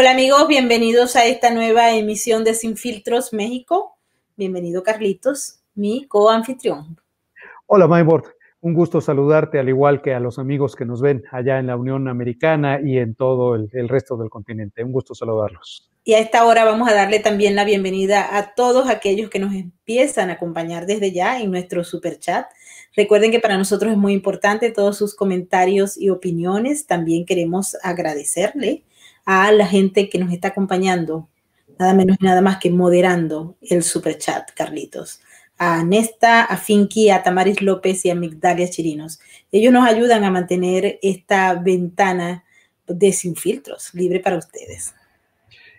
Hola amigos, bienvenidos a esta nueva emisión de Sin Filtros México. Bienvenido Carlitos, mi coanfitrión. Hola Maybord, un gusto saludarte al igual que a los amigos que nos ven allá en la Unión Americana y en todo el resto del continente. Un gusto saludarlos. Y a esta hora vamos a darle también la bienvenida a todos aquellos que nos empiezan a acompañar desde ya en nuestro super chat. Recuerden que para nosotros es muy importante todos sus comentarios y opiniones. También queremos agradecerle a la gente que nos está acompañando, nada menos y nada más que moderando el super chat, Carlitos. A Nesta, a Finky, a Tamaris López y a Migdalia Chirinos. Ellos nos ayudan a mantener esta ventana de Sin Filtros libre para ustedes.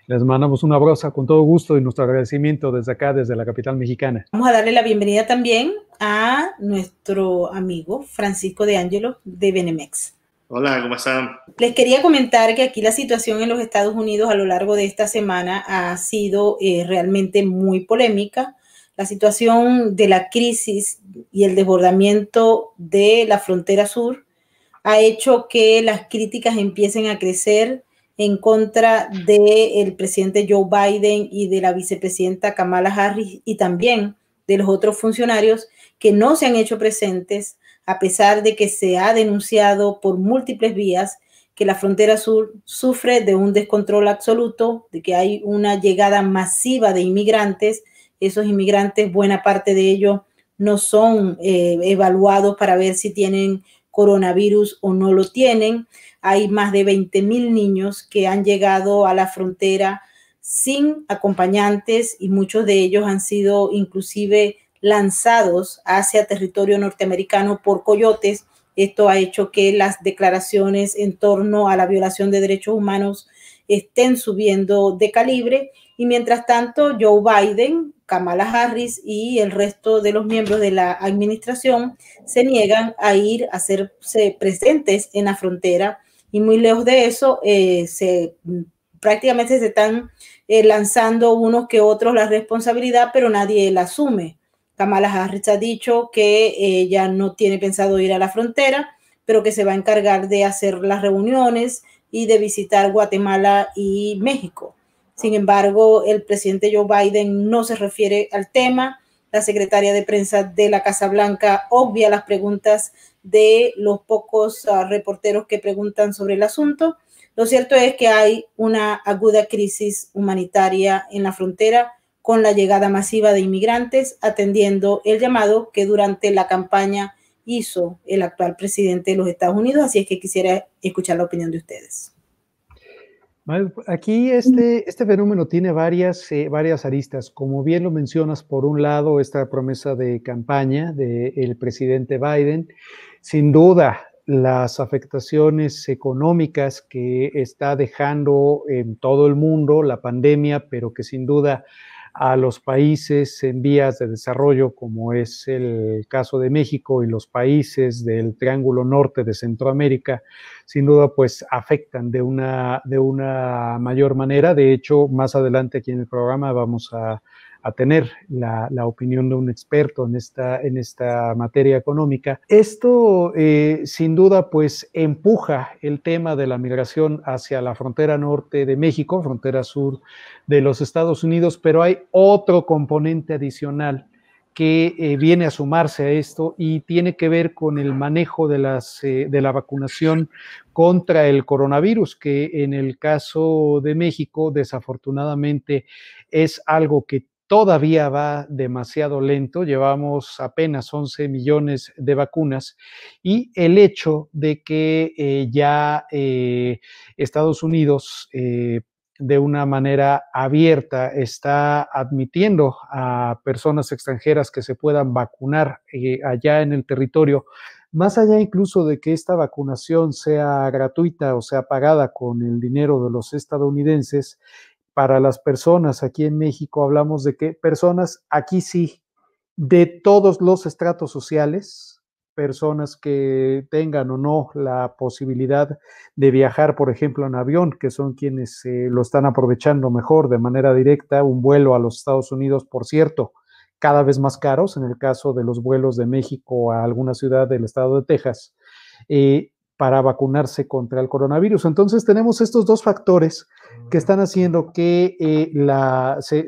Les mandamos un abrazo con todo gusto y nuestro agradecimiento desde acá, desde la capital mexicana. Vamos a darle la bienvenida también a nuestro amigo Francisco de Ángelo de Benemex. Hola, ¿cómo están? Les quería comentar que aquí la situación en los Estados Unidos a lo largo de esta semana ha sido realmente muy polémica. La situación de la crisis y el desbordamiento de la frontera sur ha hecho que las críticas empiecen a crecer en contra del presidente Joe Biden y de la vicepresidenta Kamala Harris y también de los otros funcionarios que no se han hecho presentes, a pesar de que se ha denunciado por múltiples vías que la frontera sur sufre de un descontrol absoluto, de que hay una llegada masiva de inmigrantes. Esos inmigrantes, buena parte de ellos no son evaluados para ver si tienen coronavirus o no lo tienen. Hay más de 20,000 niños que han llegado a la frontera sin acompañantes y muchos de ellos han sido inclusive lanzados hacia territorio norteamericano por coyotes. Esto ha hecho que las declaraciones en torno a la violación de derechos humanos estén subiendo de calibre y mientras tanto Joe Biden, Kamala Harris y el resto de los miembros de la administración se niegan a ir a hacerse presentes en la frontera y muy lejos de eso prácticamente se están lanzando unos que otros la responsabilidad, pero nadie la asume. Kamala Harris ha dicho que ella no tiene pensado ir a la frontera, pero que se va a encargar de hacer las reuniones y de visitar Guatemala y México. Sin embargo, el presidente Joe Biden no se refiere al tema. La secretaria de prensa de la Casa Blanca obvia las preguntas de los pocos reporteros que preguntan sobre el asunto. Lo cierto es que hay una aguda crisis humanitaria en la frontera con la llegada masiva de inmigrantes, atendiendo el llamado que durante la campaña hizo el actual presidente de los Estados Unidos. Así es que quisiera escuchar la opinión de ustedes. Aquí este fenómeno tiene varias aristas. Como bien lo mencionas, por un lado, esta promesa de campaña del presidente Biden, sin duda, las afectaciones económicas que está dejando en todo el mundo la pandemia, pero que sin duda a los países en vías de desarrollo, como es el caso de México y los países del Triángulo Norte de Centroamérica, sin duda pues afectan de una mayor manera. De hecho, más adelante aquí en el programa vamos a tener la opinión de un experto en esta materia económica. Esto sin duda pues empuja el tema de la migración hacia la frontera norte de México, frontera sur de los Estados Unidos, pero hay otro componente adicional que viene a sumarse a esto y tiene que ver con el manejo de la vacunación contra el coronavirus, que en el caso de México desafortunadamente es algo que todavía va demasiado lento. Llevamos apenas 11 millones de vacunas y el hecho de que Estados Unidos de una manera abierta está admitiendo a personas extranjeras que se puedan vacunar allá en el territorio, más allá incluso de que esta vacunación sea gratuita o sea pagada con el dinero de los estadounidenses. Para las personas aquí en México hablamos de que personas aquí sí, de todos los estratos sociales, personas que tengan o no la posibilidad de viajar, por ejemplo, en avión, que son quienes lo están aprovechando mejor de manera directa, un vuelo a los Estados Unidos, por cierto, cada vez más caros, en el caso de los vuelos de México a alguna ciudad del estado de Texas. para vacunarse contra el coronavirus. Entonces tenemos estos dos factores que están haciendo que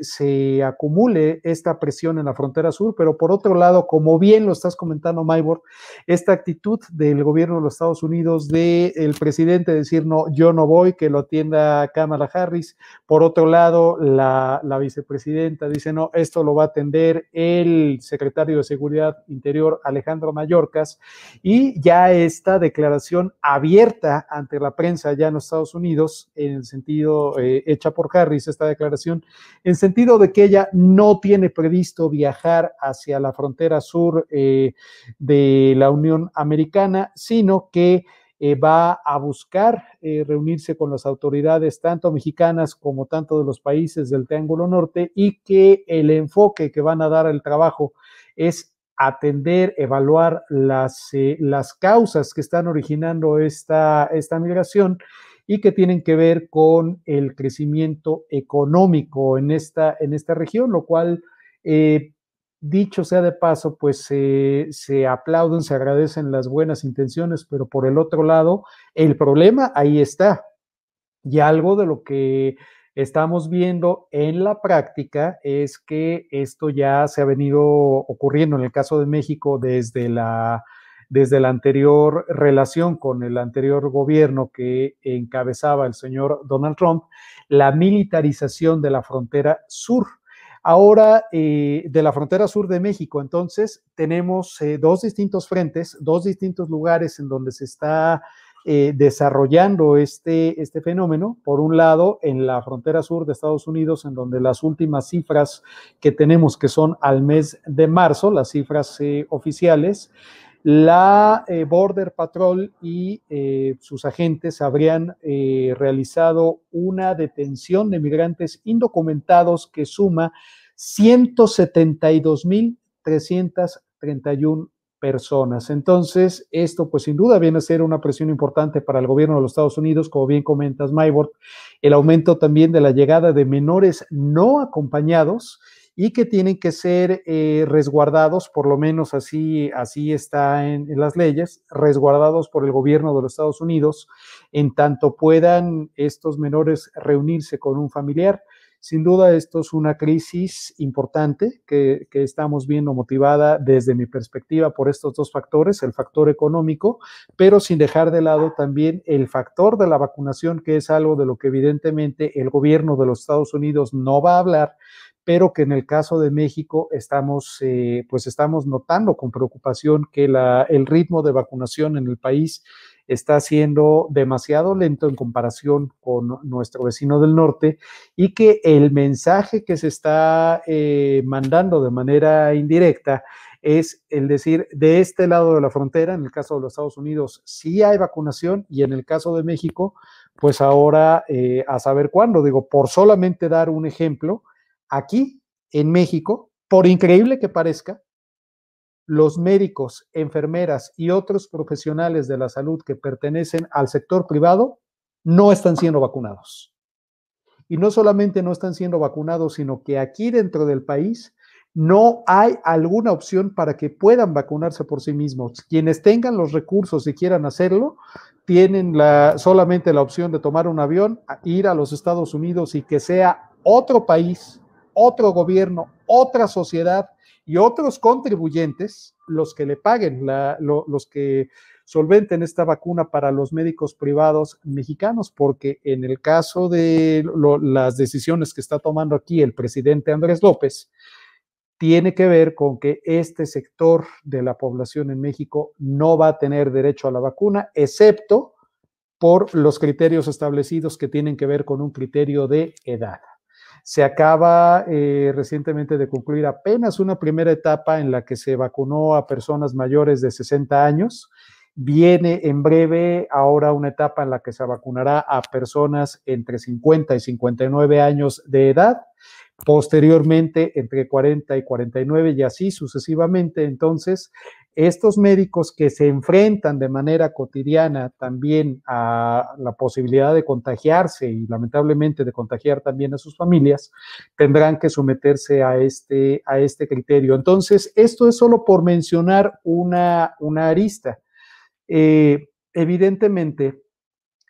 se acumule esta presión en la frontera sur, pero por otro lado, como bien lo estás comentando, Maybor, esta actitud del gobierno de los Estados Unidos, del presidente decir, no, yo no voy, que lo atienda Kamala Harris. Por otro lado, la vicepresidenta dice, no, esto lo va a atender el secretario de Seguridad Interior, Alejandro Mayorkas, y ya esta declaración abierta ante la prensa ya en los Estados Unidos, en el sentido hecha por Harris, esta declaración, en sentido de que ella no tiene previsto viajar hacia la frontera sur de la Unión Americana, sino que va a buscar reunirse con las autoridades tanto mexicanas como tanto de los países del Triángulo Norte, y que el enfoque que van a dar al trabajo es atender, evaluar las causas que están originando esta migración y que tienen que ver con el crecimiento económico en esta región, lo cual, dicho sea de paso, pues se aplauden, se agradecen las buenas intenciones, pero por el otro lado, el problema ahí está. Y algo de lo que estamos viendo en la práctica es que esto ya se ha venido ocurriendo en el caso de México desde la anterior relación con el anterior gobierno que encabezaba el señor Donald Trump, la militarización de la frontera sur. Ahora, de la frontera sur de México, entonces, tenemos dos distintos frentes, dos distintos lugares en donde se está desarrollando este fenómeno. Por un lado, en la frontera sur de Estados Unidos, en donde las últimas cifras que tenemos, que son al mes de marzo, las cifras oficiales, la Border Patrol y sus agentes habrían realizado una detención de migrantes indocumentados que suma 172,331 personas. Entonces, esto pues sin duda viene a ser una presión importante para el gobierno de los Estados Unidos, como bien comentas, Maybor, el aumento también de la llegada de menores no acompañados y que tienen que ser resguardados, por lo menos así está en las leyes, resguardados por el gobierno de los Estados Unidos, en tanto puedan estos menores reunirse con un familiar. Sin duda, esto es una crisis importante que estamos viendo motivada desde mi perspectiva por estos dos factores, el factor económico, pero sin dejar de lado también el factor de la vacunación, que es algo de lo que evidentemente el gobierno de los Estados Unidos no va a hablar, pero que en el caso de México estamos notando con preocupación que el ritmo de vacunación en el país está siendo demasiado lento en comparación con nuestro vecino del norte, y que el mensaje que se está mandando de manera indirecta es el decir, de este lado de la frontera, en el caso de los Estados Unidos, sí hay vacunación, y en el caso de México, pues ahora a saber cuándo. Digo, por solamente dar un ejemplo, aquí en México, por increíble que parezca, los médicos, enfermeras y otros profesionales de la salud que pertenecen al sector privado no están siendo vacunados. Y no solamente no están siendo vacunados, sino que aquí dentro del país no hay alguna opción para que puedan vacunarse por sí mismos. Quienes tengan los recursos y quieran hacerlo, tienen solamente la opción de tomar un avión, ir a los Estados Unidos, y que sea otro país, otro gobierno, otra sociedad y otros contribuyentes los que le paguen, los que solventen esta vacuna para los médicos privados mexicanos, porque en el caso de las decisiones que está tomando aquí el presidente Andrés López, tiene que ver con que este sector de la población en México no va a tener derecho a la vacuna, excepto por los criterios establecidos que tienen que ver con un criterio de edad. Se acaba recientemente de concluir apenas una primera etapa en la que se vacunó a personas mayores de 60 años. Viene en breve ahora una etapa en la que se vacunará a personas entre 50 y 59 años de edad, posteriormente entre 40 y 49 y así sucesivamente. Entonces, estos médicos que se enfrentan de manera cotidiana también a la posibilidad de contagiarse y lamentablemente de contagiar también a sus familias, tendrán que someterse a este criterio. Entonces, esto es solo por mencionar una arista. evidentemente,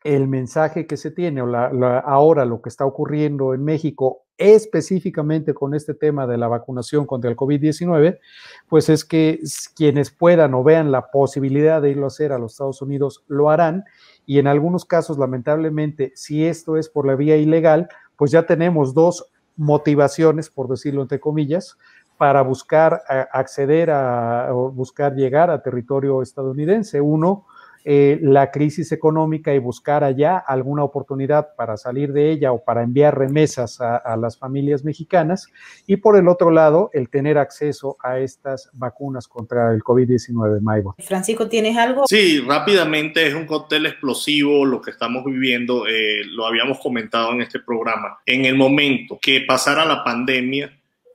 el mensaje que se tiene, o ahora lo que está ocurriendo en México, específicamente con este tema de la vacunación contra el COVID-19, pues es que quienes puedan o vean la posibilidad de irlo a hacer a los Estados Unidos, lo harán, y en algunos casos, lamentablemente, si esto es por la vía ilegal, pues ya tenemos dos motivaciones, por decirlo entre comillas, para buscar acceder o buscar llegar a territorio estadounidense. Uno, la crisis económica y buscar allá alguna oportunidad para salir de ella o para enviar remesas a las familias mexicanas, y por el otro lado, el tener acceso a estas vacunas contra el COVID-19, Maigo. Francisco, ¿tienes algo? Sí, rápidamente, es un cóctel explosivo lo que estamos viviendo, lo habíamos comentado en este programa. En el momento que pasara la pandemia,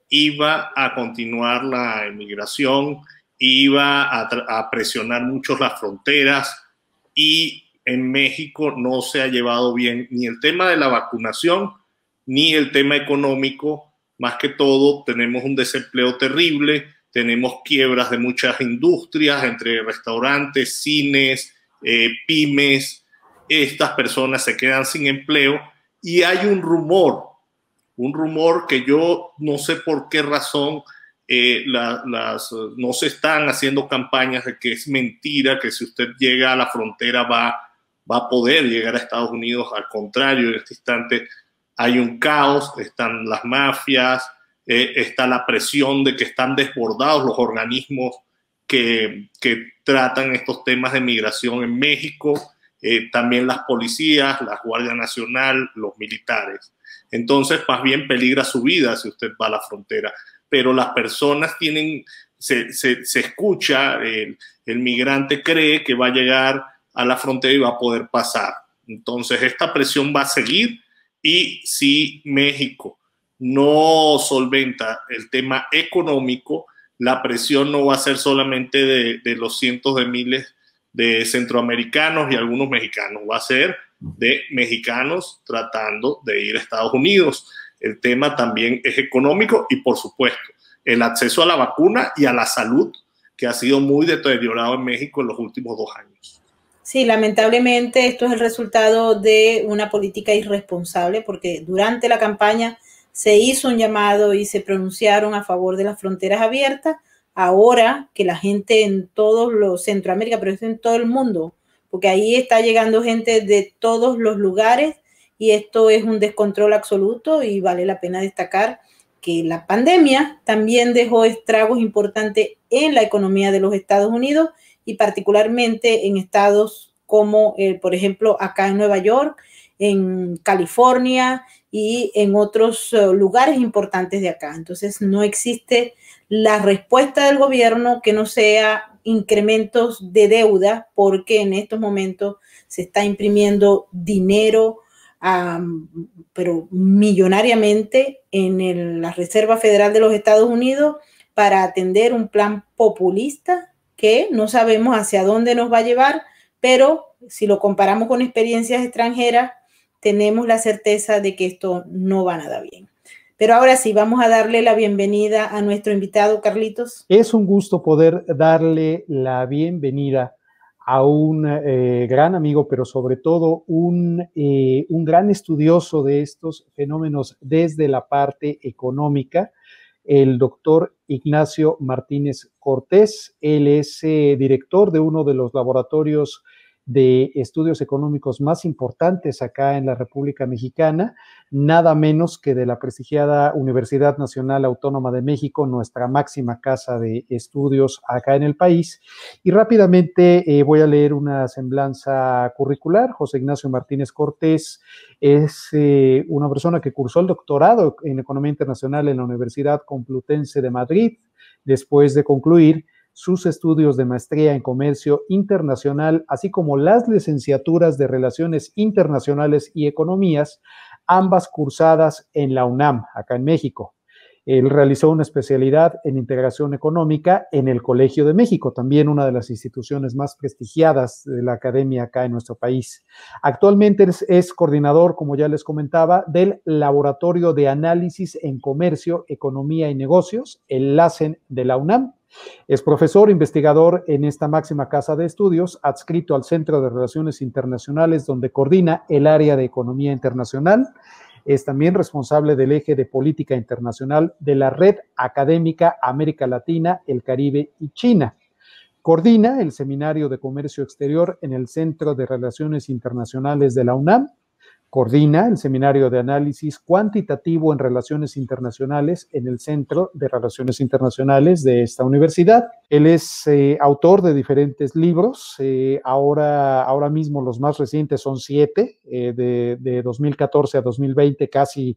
iba a continuar la inmigración, iba a presionar mucho las fronteras, y en México no se ha llevado bien ni el tema de la vacunación ni el tema económico. Más que todo, tenemos un desempleo terrible, tenemos quiebras de muchas industrias, entre restaurantes, cines, pymes. Estas personas se quedan sin empleo, y hay un rumor que yo no sé por qué razón no se están haciendo campañas de que es mentira, que si usted llega a la frontera va a poder llegar a Estados Unidos. Al contrario, en este instante hay un caos, están las mafias, está la presión de que están desbordados los organismos que tratan estos temas de migración en México, también las policías, la Guardia Nacional, los militares. Entonces, más bien peligra su vida si usted va a la frontera. Pero las personas se escucha, el migrante cree que va a llegar a la frontera y va a poder pasar. Entonces, esta presión va a seguir, y si México no solventa el tema económico, la presión no va a ser solamente de los cientos de miles de centroamericanos y algunos mexicanos, va a ser de mexicanos tratando de ir a Estados Unidos. El tema también es económico, y por supuesto el acceso a la vacuna y a la salud, que ha sido muy deteriorado en México en los últimos 2 años. Sí, lamentablemente esto es el resultado de una política irresponsable, porque durante la campaña se hizo un llamado y se pronunciaron a favor de las fronteras abiertas. Ahora que la gente en todos los Centroamérica, pero en todo el mundo, porque ahí está llegando gente de todos los lugares, y esto es un descontrol absoluto, y vale la pena destacar que la pandemia también dejó estragos importantes en la economía de los Estados Unidos, y particularmente en estados como, por ejemplo, acá en Nueva York, en California y en otros lugares importantes de acá. Entonces, no existe la respuesta del gobierno que no sea incrementos de deuda, porque en estos momentos se está imprimiendo dinero, pero millonariamente, en la Reserva Federal de los Estados Unidos, para atender un plan populista que no sabemos hacia dónde nos va a llevar, pero si lo comparamos con experiencias extranjeras, tenemos la certeza de que esto no va nada bien. Pero ahora sí, vamos a darle la bienvenida a nuestro invitado, Carlitos. Es un gusto poder darle la bienvenida a un gran amigo, pero sobre todo un gran estudioso de estos fenómenos desde la parte económica, el doctor Ignacio Martínez Cortés. Él es director de uno de los laboratorios de estudios económicos más importantes acá en la República Mexicana, nada menos que de la prestigiada Universidad Nacional Autónoma de México, nuestra máxima casa de estudios acá en el país. Y rápidamente voy a leer una semblanza curricular. José Ignacio Martínez Cortés es una persona que cursó el doctorado en Economía Internacional en la Universidad Complutense de Madrid, después de concluir sus estudios de maestría en Comercio Internacional, así como las licenciaturas de Relaciones Internacionales y Economías, ambas cursadas en la UNAM, acá en México. Él realizó una especialidad en Integración Económica en el Colegio de México, también una de las instituciones más prestigiadas de la academia acá en nuestro país. Actualmente es coordinador, como ya les comentaba, del Laboratorio de Análisis en Comercio, Economía y Negocios, el LACEN de la UNAM, Es profesor investigador en esta máxima casa de estudios, adscrito al Centro de Relaciones Internacionales, donde coordina el área de Economía Internacional. Es también responsable del eje de política internacional de la Red Académica América Latina, el Caribe y China. Coordina el Seminario de Comercio Exterior en el Centro de Relaciones Internacionales de la UNAM. Coordina el Seminario de Análisis Cuantitativo en Relaciones Internacionales en el Centro de Relaciones Internacionales de esta universidad. Él es autor de diferentes libros. Ahora mismo los más recientes son 7, de 2014 a 2020, casi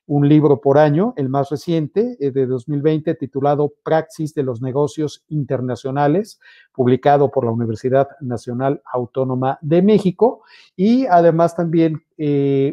un libro por año. El más reciente, de 2020, titulado Praxis de los Negocios Internacionales, publicado por la Universidad Nacional Autónoma de México. Y además también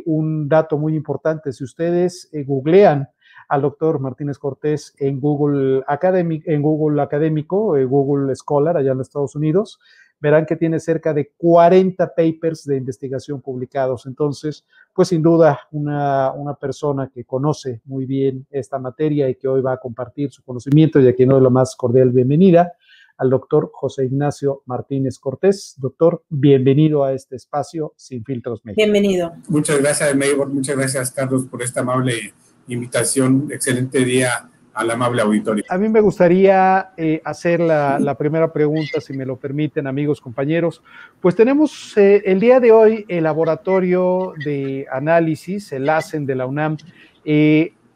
un dato muy importante: si ustedes googlean al doctor Martínez Cortés en Google Académico, Google Scholar, allá en los Estados Unidos, verán que tiene cerca de 40 papers de investigación publicados. Entonces, pues sin duda una persona que conoce muy bien esta materia y que hoy va a compartir su conocimiento, y a quien doy la más cordial bienvenida, al doctor José Ignacio Martínez Cortés. Doctor, bienvenido a este espacio Sin Filtros México. Bienvenido. Muchas gracias, Maybor. Muchas gracias, Carlos, por esta amable invitación. Excelente día al amable auditorio. A mí me gustaría hacer la primera pregunta, si me lo permiten, amigos, compañeros. Pues tenemos el día de hoy el laboratorio de análisis, el LACEN de la UNAM,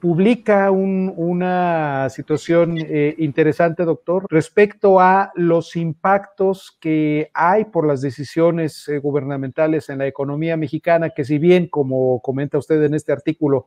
publica una situación interesante, doctor, respecto a los impactos que hay por las decisiones gubernamentales en la economía mexicana, que si bien, como comenta usted en este artículo,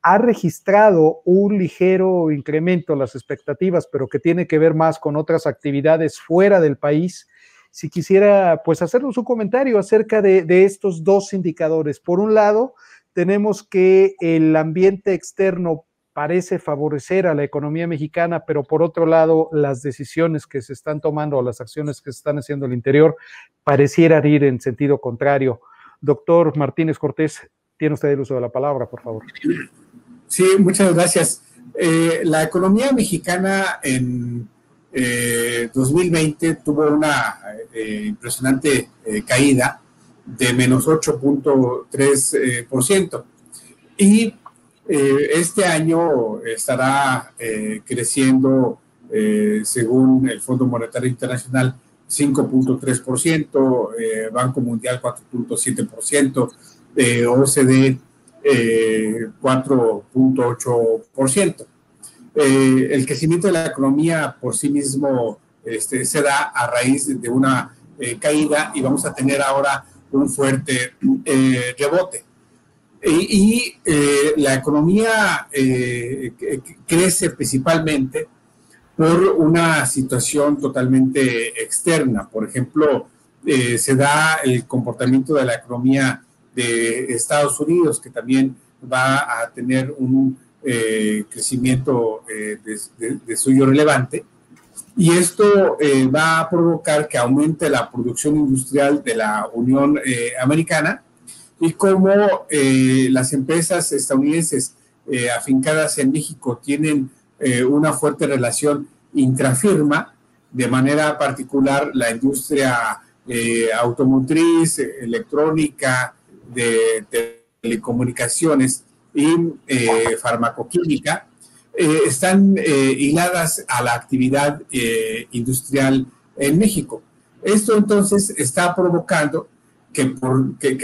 ha registrado un ligero incremento en las expectativas, pero que tiene que ver más con otras actividades fuera del país. Si quisiera, pues, hacernos un comentario acerca de estos dos indicadores. Por un lado, tenemos que el ambiente externo parece favorecer a la economía mexicana, pero por otro lado, las decisiones que se están tomando o las acciones que se están haciendo al interior parecieran ir en sentido contrario. Doctor Martínez Cortés, tiene usted el uso de la palabra, por favor. Sí, muchas gracias. La economía mexicana en 2020 tuvo una impresionante caída de menos 8.3%. Y este año estará creciendo, según el Fondo Monetario Internacional, 5.3%, Banco Mundial 4.7%, OCDE 4.8%. El crecimiento de la economía por sí mismo se da a raíz de una caída, y vamos a tener ahora un fuerte rebote. La economía crece principalmente por una situación totalmente externa. Por ejemplo, se da el comportamiento de la economía de Estados Unidos, que también va a tener un crecimiento de suyo relevante, y esto va a provocar que aumente la producción industrial de la Unión Americana, y como las empresas estadounidenses afincadas en México tienen una fuerte relación intrafirma, de manera particular la industria automotriz, electrónica, de telecomunicaciones y farmacoquímica, están hiladas a la actividad industrial en México. Esto entonces está provocando que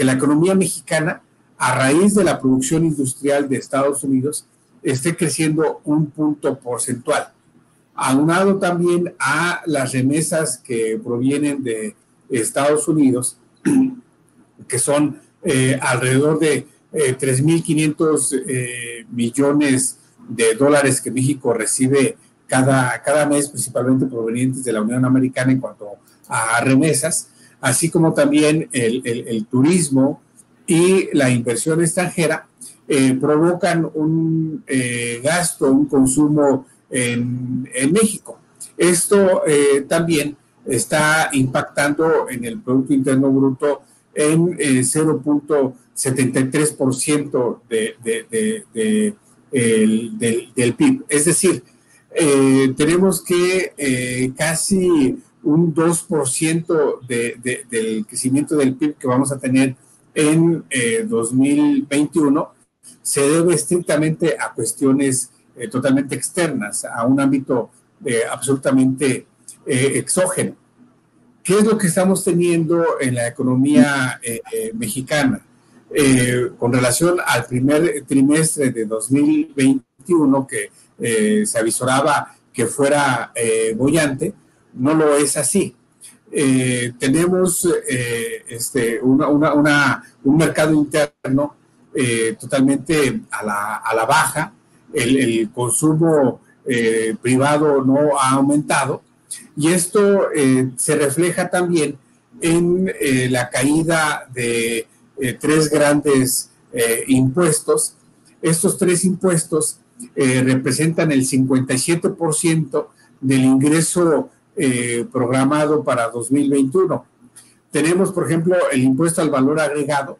la economía mexicana, a raíz de la producción industrial de Estados Unidos, esté creciendo un punto porcentual, aunado también a las remesas que provienen de Estados Unidos, que son alrededor de 3.500 millones de dólares que México recibe cada mes, principalmente provenientes de la Unión Americana en cuanto a remesas, así como también el turismo y la inversión extranjera, provocan un gasto, un consumo en México. Esto también está impactando en el Producto Interno Bruto en 0.73% del PIB. Es decir, tenemos que casi un 2% del crecimiento del PIB que vamos a tener en 2021 se debe estrictamente a cuestiones totalmente externas, a un ámbito absolutamente exógeno. ¿Qué es lo que estamos teniendo en la economía mexicana? Con relación al primer trimestre de 2021, que se avisoraba que fuera boyante, no lo es así. Tenemos un mercado interno totalmente a la baja. El consumo privado no ha aumentado, y esto se refleja también en la caída de tres grandes impuestos. Estos tres impuestos representan el 57% del ingreso programado para 2021. Tenemos, por ejemplo, el impuesto al valor agregado,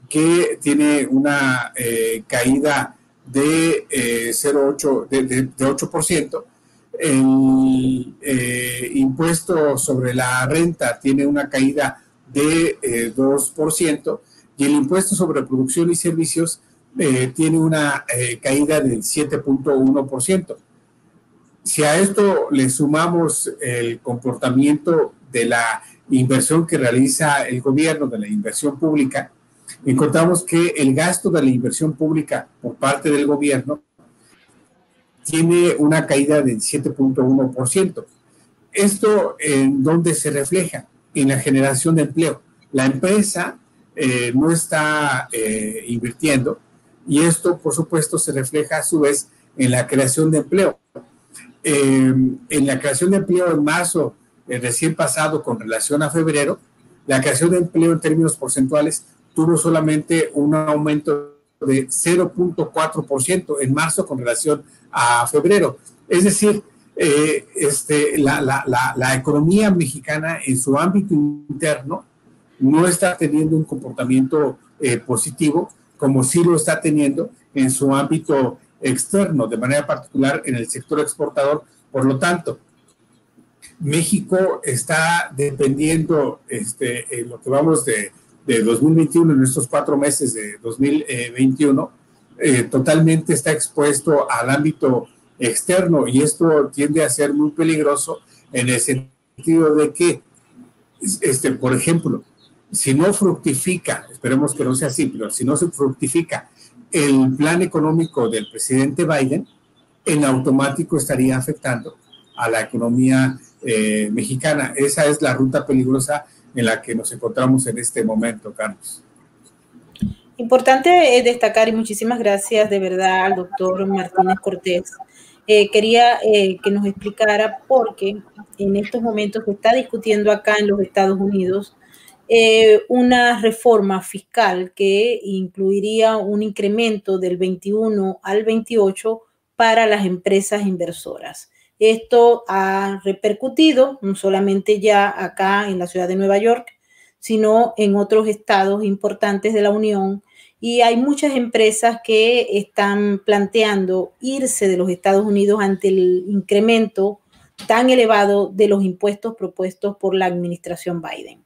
que tiene una caída de 8%. El impuesto sobre la renta tiene una caída de 2%, y el impuesto sobre producción y servicios tiene una caída del 7.1%. Si a esto le sumamos el comportamiento de la inversión que realiza el gobierno, de la inversión pública, encontramos que el gasto de la inversión pública por parte del gobierno tiene una caída del 7.1%. ¿Esto en dónde se refleja? En la generación de empleo. La empresa no está invirtiendo, y esto, por supuesto, se refleja a su vez en la creación de empleo. En la creación de empleo en marzo recién pasado con relación a febrero, la creación de empleo en términos porcentuales tuvo solamente un aumento de 0.4% en marzo con relación a febrero. Es decir, la economía mexicana en su ámbito interno no está teniendo un comportamiento positivo, como sí lo está teniendo en su ámbito externo, de manera particular en el sector exportador. Por lo tanto, México está dependiendo, en lo que vamos de 2021, en estos 4 meses de 2021, totalmente está expuesto al ámbito externo, y esto tiende a ser muy peligroso en el sentido de que, por ejemplo, si no fructifica, esperemos que no sea así, pero si no se fructifica el plan económico del presidente Biden, en automático estaría afectando a la economía mexicana. Esa es la ruta peligrosa en la que nos encontramos en este momento, Carlos. Importante destacar, y muchísimas gracias de verdad al doctor Martínez Cortés. Quería que nos explicara por qué en estos momentos se está discutiendo acá en los Estados Unidos una reforma fiscal que incluiría un incremento del 21 al 28 para las empresas inversoras. Esto ha repercutido no solamente ya acá en la ciudad de Nueva York, sino en otros estados importantes de la Unión, y hay muchas empresas que están planteando irse de los Estados Unidos ante el incremento tan elevado de los impuestos propuestos por la administración Biden.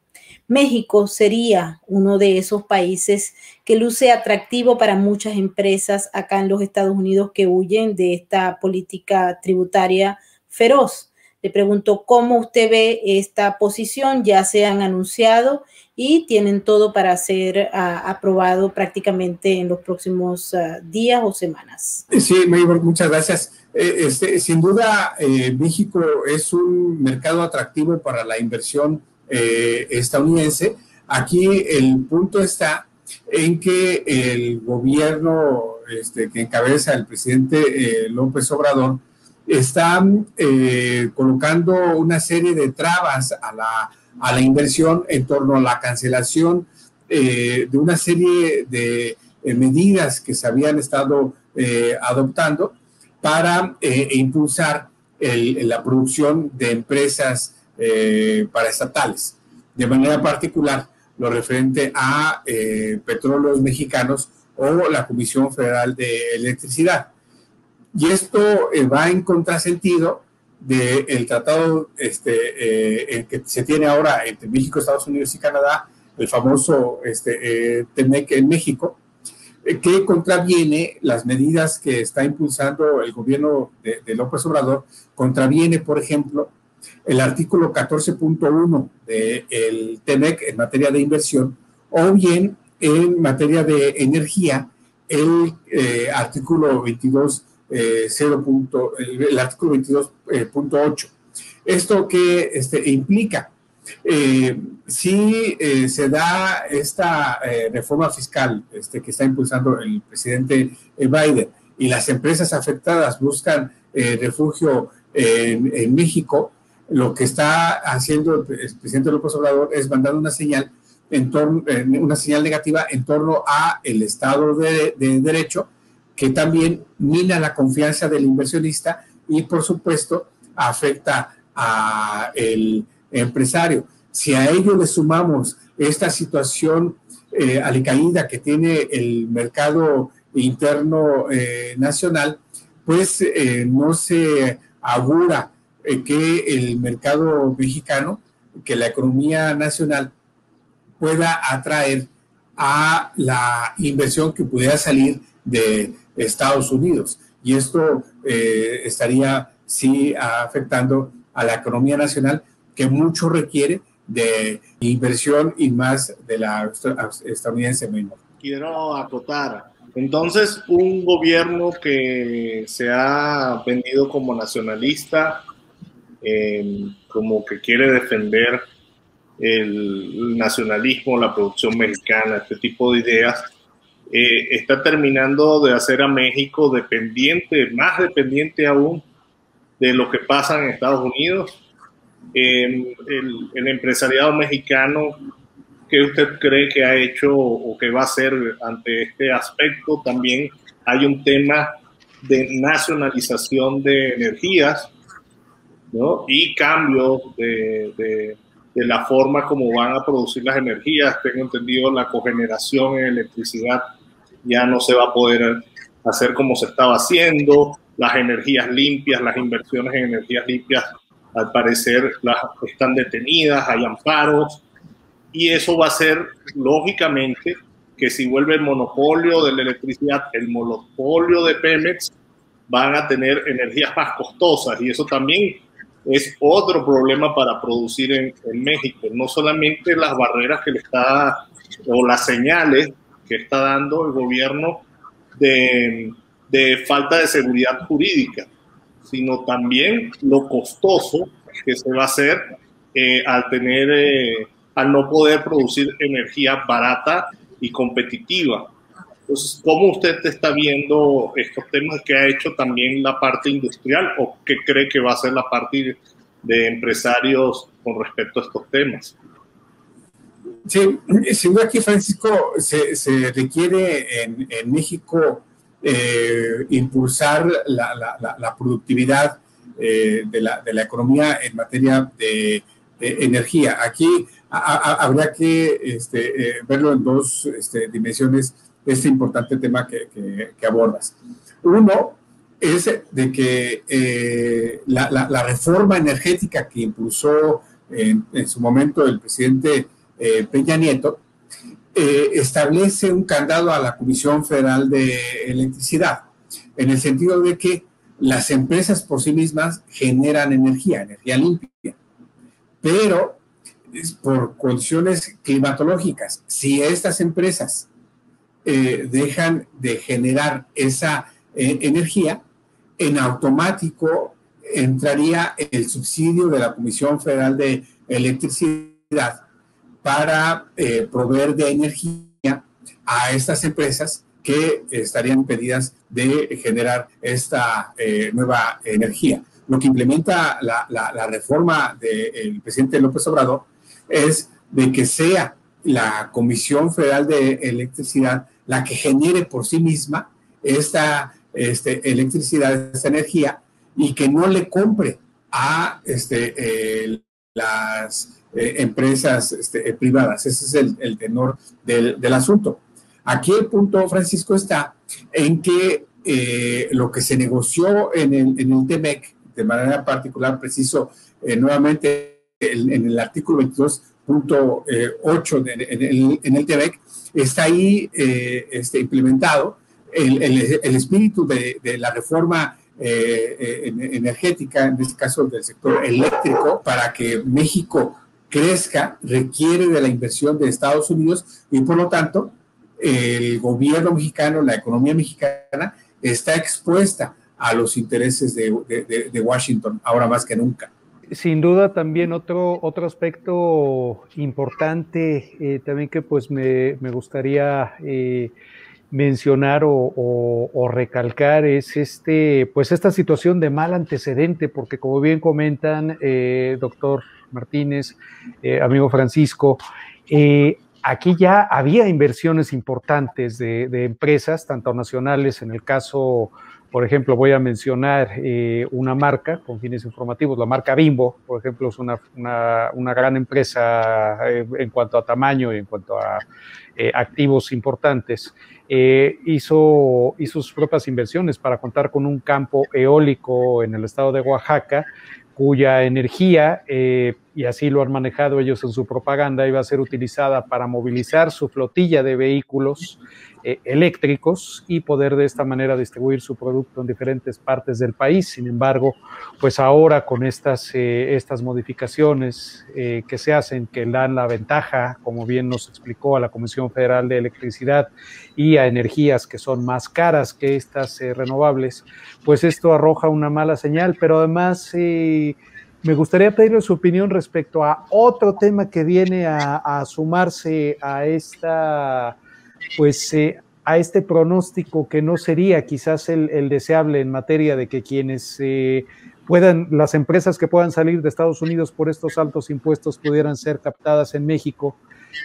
México sería uno de esos países que luce atractivo para muchas empresas acá en los Estados Unidos que huyen de esta política tributaria feroz. Le pregunto cómo usted ve esta posición. Ya se han anunciado y tienen todo para ser aprobado prácticamente en los próximos días o semanas. Sí, Maybor, muchas gracias. Sin duda, México es un mercado atractivo para la inversión estadounidense. Aquí el punto está en que el gobierno que encabeza el presidente López Obrador está colocando una serie de trabas a la inversión en torno a la cancelación de una serie de medidas que se habían estado adoptando para impulsar la producción de empresas paraestatales, de manera particular lo referente a Petróleos Mexicanos o la Comisión Federal de Electricidad. Y esto va en contrasentido del tratado que se tiene ahora entre México, Estados Unidos y Canadá, el famoso TEMEC en México, que contraviene las medidas que está impulsando el gobierno de López Obrador, contraviene, por ejemplo, el artículo 14.1 del TEMEC en materia de inversión, o bien en materia de energía, el artículo 22, el artículo 22.8. ¿Esto qué implica? Si se da esta reforma fiscal que está impulsando el presidente Biden y las empresas afectadas buscan refugio en México, lo que está haciendo el presidente López Obrador es mandar una señal una señal negativa en torno a el Estado de Derecho, que también mina la confianza del inversionista y, por supuesto, afecta al empresario. Si a ello le sumamos esta situación alicaída que tiene el mercado interno nacional, pues no se augura que el mercado mexicano, que la economía nacional pueda atraer a la inversión que pudiera salir de Estados Unidos. Y esto estaría, sí, afectando a la economía nacional, que mucho requiere de inversión y más de la estadounidense menor. Quiero acotar. Entonces, un gobierno que se ha vendido como nacionalista, como que quiere defender el nacionalismo, la producción mexicana, este tipo de ideas, está terminando de hacer a México dependiente, más dependiente aún de lo que pasa en Estados Unidos. El empresariado mexicano, ¿qué usted cree que ha hecho o que va a hacer ante este aspecto? También hay un tema de nacionalización de energías, ¿no? Y cambio de la forma como van a producir las energías. Tengo entendido, la cogeneración en electricidad ya no se va a poder hacer como se estaba haciendo. Las energías limpias, las inversiones en energías limpias, al parecer están detenidas, hay amparos, y eso va a ser, lógicamente, que si vuelve el monopolio de la electricidad, el monopolio de Pemex, van a tener energías más costosas, y eso también es otro problema para producir en México. No solamente las barreras que le está, o las señales que está dando el gobierno de falta de seguridad jurídica, sino también lo costoso que se va a hacer al no poder producir energía barata y competitiva. Entonces, ¿cómo usted está viendo estos temas que ha hecho también la parte industrial, o qué cree que va a ser la parte de empresarios con respecto a estos temas? Sí, sin duda aquí, Francisco, se requiere en México impulsar la productividad de la economía en materia de energía. Aquí habría que verlo en dos dimensiones, este importante tema que abordas. Uno es de que la reforma energética que impulsó en su momento el presidente Peña Nieto establece un candado a la Comisión Federal de Electricidad, en el sentido de que las empresas por sí mismas generan energía limpia, pero por condiciones climatológicas, si estas empresas dejan de generar esa energía, en automático entraría el subsidio de la Comisión Federal de Electricidad para proveer de energía a estas empresas que estarían impedidas de generar esta nueva energía. Lo que implementa la reforma del presidente López Obrador es de que sea la Comisión Federal de Electricidad la que genere por sí misma esta electricidad, esta energía, y que no le compre a las empresas privadas. Ese es el tenor del asunto. Aquí el punto, Francisco, está en que lo que se negoció en el TEMEC, de manera particular, preciso, nuevamente en el artículo 22.8 en el TEMEC, está ahí implementado el espíritu de la reforma energética, en este caso del sector eléctrico. Para que México crezca, requiere de la inversión de Estados Unidos, y por lo tanto el gobierno mexicano, la economía mexicana está expuesta a los intereses de Washington, ahora más que nunca. Sin duda, también otro aspecto importante también que pues me gustaría mencionar o recalcar es pues esta situación de mal antecedente, porque como bien comentan, doctor Martínez, amigo Francisco, aquí ya había inversiones importantes de empresas, tanto nacionales, en el caso, por ejemplo, voy a mencionar una marca con fines informativos, la marca Bimbo, por ejemplo, es una gran empresa en cuanto a tamaño y en cuanto a activos importantes. Hizo sus propias inversiones para contar con un campo eólico en el estado de Oaxaca, cuya energía, y así lo han manejado ellos en su propaganda, iba a ser utilizada para movilizar su flotilla de vehículos eléctricos y poder de esta manera distribuir su producto en diferentes partes del país. Sin embargo, pues ahora con estas modificaciones que se hacen, que dan la ventaja, como bien nos explicó, a la Comisión Federal de Electricidad y a energías que son más caras que estas renovables, pues esto arroja una mala señal. Pero además me gustaría pedirle su opinión respecto a otro tema que viene a sumarse a a este pronóstico, que no sería quizás el deseable en materia de que quienes las empresas que puedan salir de Estados Unidos por estos altos impuestos pudieran ser captadas en México,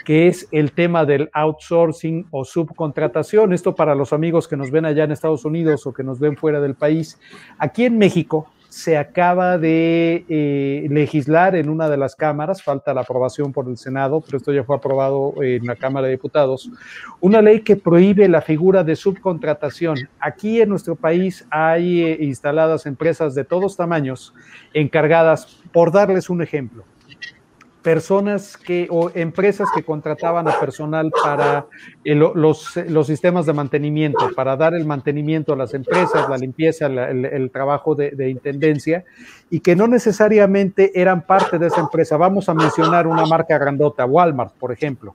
que es el tema del outsourcing o subcontratación. Esto para los amigos que nos ven allá en Estados Unidos o que nos ven fuera del país. Aquí en México se acaba de legislar en una de las cámaras, falta la aprobación por el Senado, pero esto ya fue aprobado en la Cámara de Diputados, una ley que prohíbe la figura de subcontratación. Aquí en nuestro país hay instaladas empresas de todos tamaños encargadas, por darles un ejemplo, empresas que contrataban a personal para los sistemas de mantenimiento, para dar el mantenimiento a las empresas, la limpieza, el trabajo de intendencia, y que no necesariamente eran parte de esa empresa. Vamos a mencionar una marca grandota, Walmart, por ejemplo,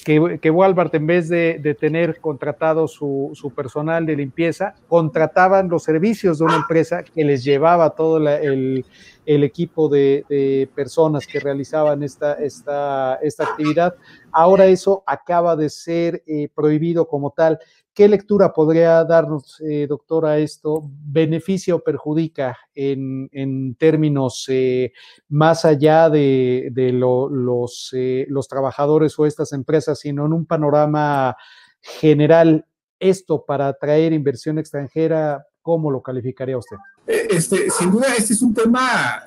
que Walmart, en vez de tener contratado su personal de limpieza, contrataban los servicios de una empresa que les llevaba todo el equipo de personas que realizaban esta actividad. Ahora eso acaba de ser prohibido como tal. ¿Qué lectura podría darnos, doctora, esto? ¿Beneficia o perjudica en términos más allá de los trabajadores o estas empresas, sino en un panorama general, esto para atraer inversión extranjera? ¿Cómo lo calificaría usted? Sin duda, este es un tema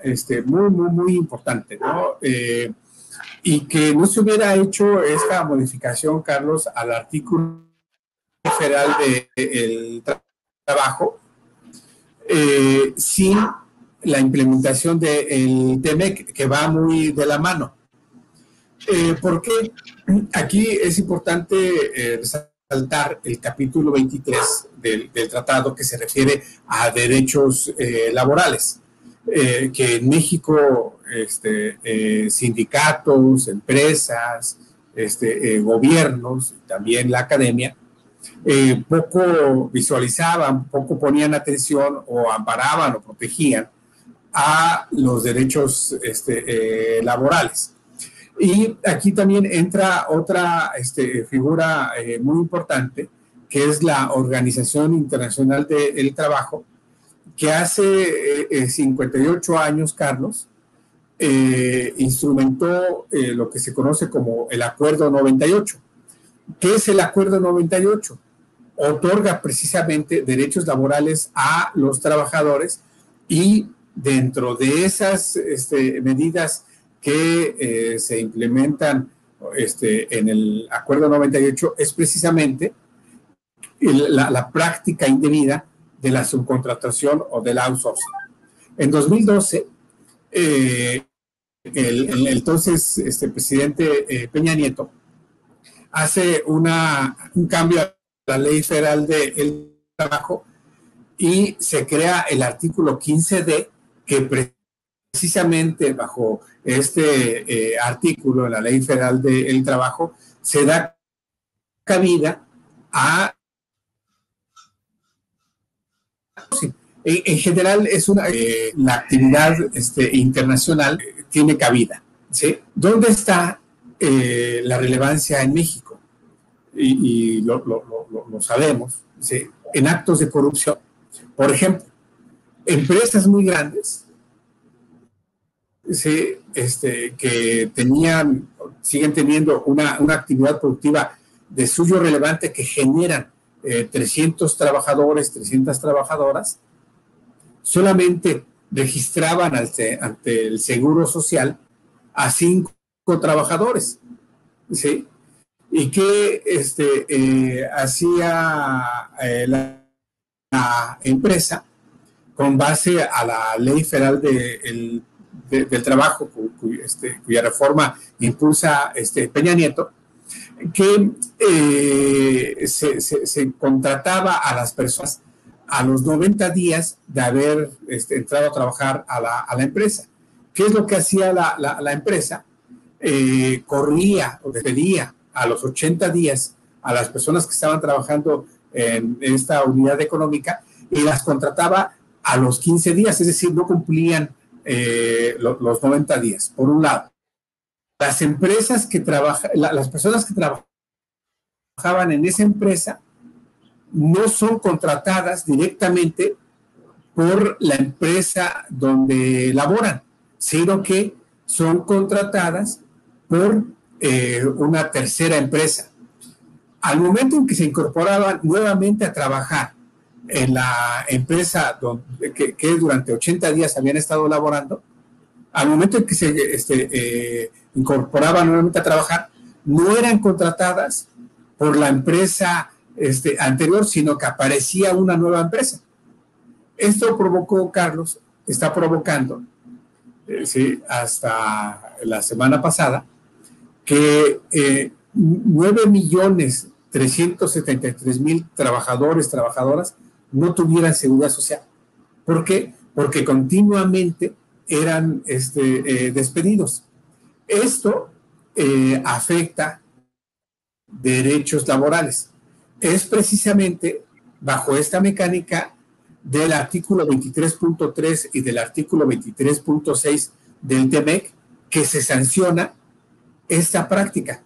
muy importante, ¿no? Y que no se hubiera hecho esta modificación, Carlos, al artículo federal del trabajo sin la implementación del TEMEC, que va muy de la mano. Porque aquí es importante resaltar el capítulo 23 del tratado, que se refiere a derechos laborales, que en México sindicatos, empresas, gobiernos, también la academia, poco visualizaban, poco ponían atención o amparaban o protegían a los derechos laborales. Y aquí también entra otra figura muy importante, que es la Organización Internacional del Trabajo, que hace 58 años, Carlos, instrumentó lo que se conoce como el Acuerdo 98. ¿Qué es el Acuerdo 98? Otorga precisamente derechos laborales a los trabajadores, y dentro de esas medidas que se implementan en el Acuerdo 98 es precisamente la práctica indebida de la subcontratación o del outsourcing. En 2012, el entonces presidente Peña Nieto hace un cambio a la Ley Federal del Trabajo y se crea el artículo 15D, que precisamente bajo este artículo de la Ley Federal del Trabajo se da cabida a... En general es la actividad internacional tiene cabida, ¿sí? ¿Dónde está la relevancia en México? Y lo sabemos, ¿sí? En actos de corrupción. Por ejemplo, empresas muy grandes, ¿sí? Que siguen teniendo una actividad productiva de suyo relevante, que generan 300 trabajadores, 300 trabajadoras, solamente registraban ante el Seguro Social a 5 trabajadores, ¿sí? Y que hacía la empresa con base a la Ley Federal del Trabajo, cuya reforma impulsa Peña Nieto, que se contrataba a las personas a los 90 días de haber entrado a trabajar a la empresa. ¿Qué es lo que hacía la empresa? Corría o despedía a los 80 días a las personas que estaban trabajando en esta unidad económica y las contrataba a los 15 días, es decir, no cumplían los 90 días, por un lado. Las personas que trabajaban en esa empresa no son contratadas directamente por la empresa donde laboran, sino que son contratadas por una tercera empresa. Al momento en que se incorporaban nuevamente a trabajar en la empresa que durante 80 días habían estado laborando, al momento en que se incorporaban nuevamente a trabajar, no eran contratadas por la empresa anterior, sino que aparecía una nueva empresa. Esto provocó, Carlos, está provocando, ¿sí? Hasta la semana pasada, que 9.373.000 trabajadores, trabajadoras no tuvieran seguridad social. ¿Por qué? Porque continuamente eran despedidos. Esto afecta derechos laborales. Es precisamente bajo esta mecánica del artículo 23.3 y del artículo 23.6 del TEMEC que se sanciona esta práctica,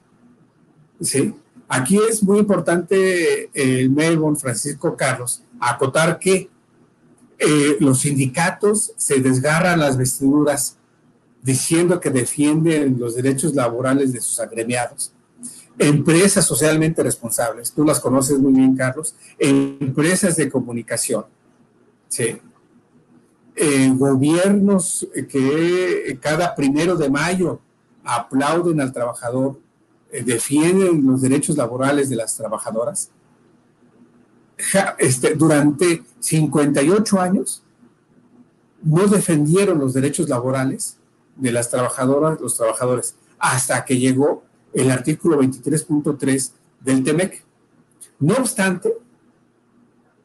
¿sí? Aquí es muy importante, Melvin, Francisco, Carlos, acotar que los sindicatos se desgarran las vestiduras diciendo que defienden los derechos laborales de sus agremiados. Empresas socialmente responsables, tú las conoces muy bien, Carlos, empresas de comunicación, ¿sí? Gobiernos que cada 1 de mayo aplauden al trabajador, defienden los derechos laborales de las trabajadoras. Durante 58 años no defendieron los derechos laborales de las trabajadoras, los trabajadores, hasta que llegó el artículo 23.3 del TEMEC. No obstante,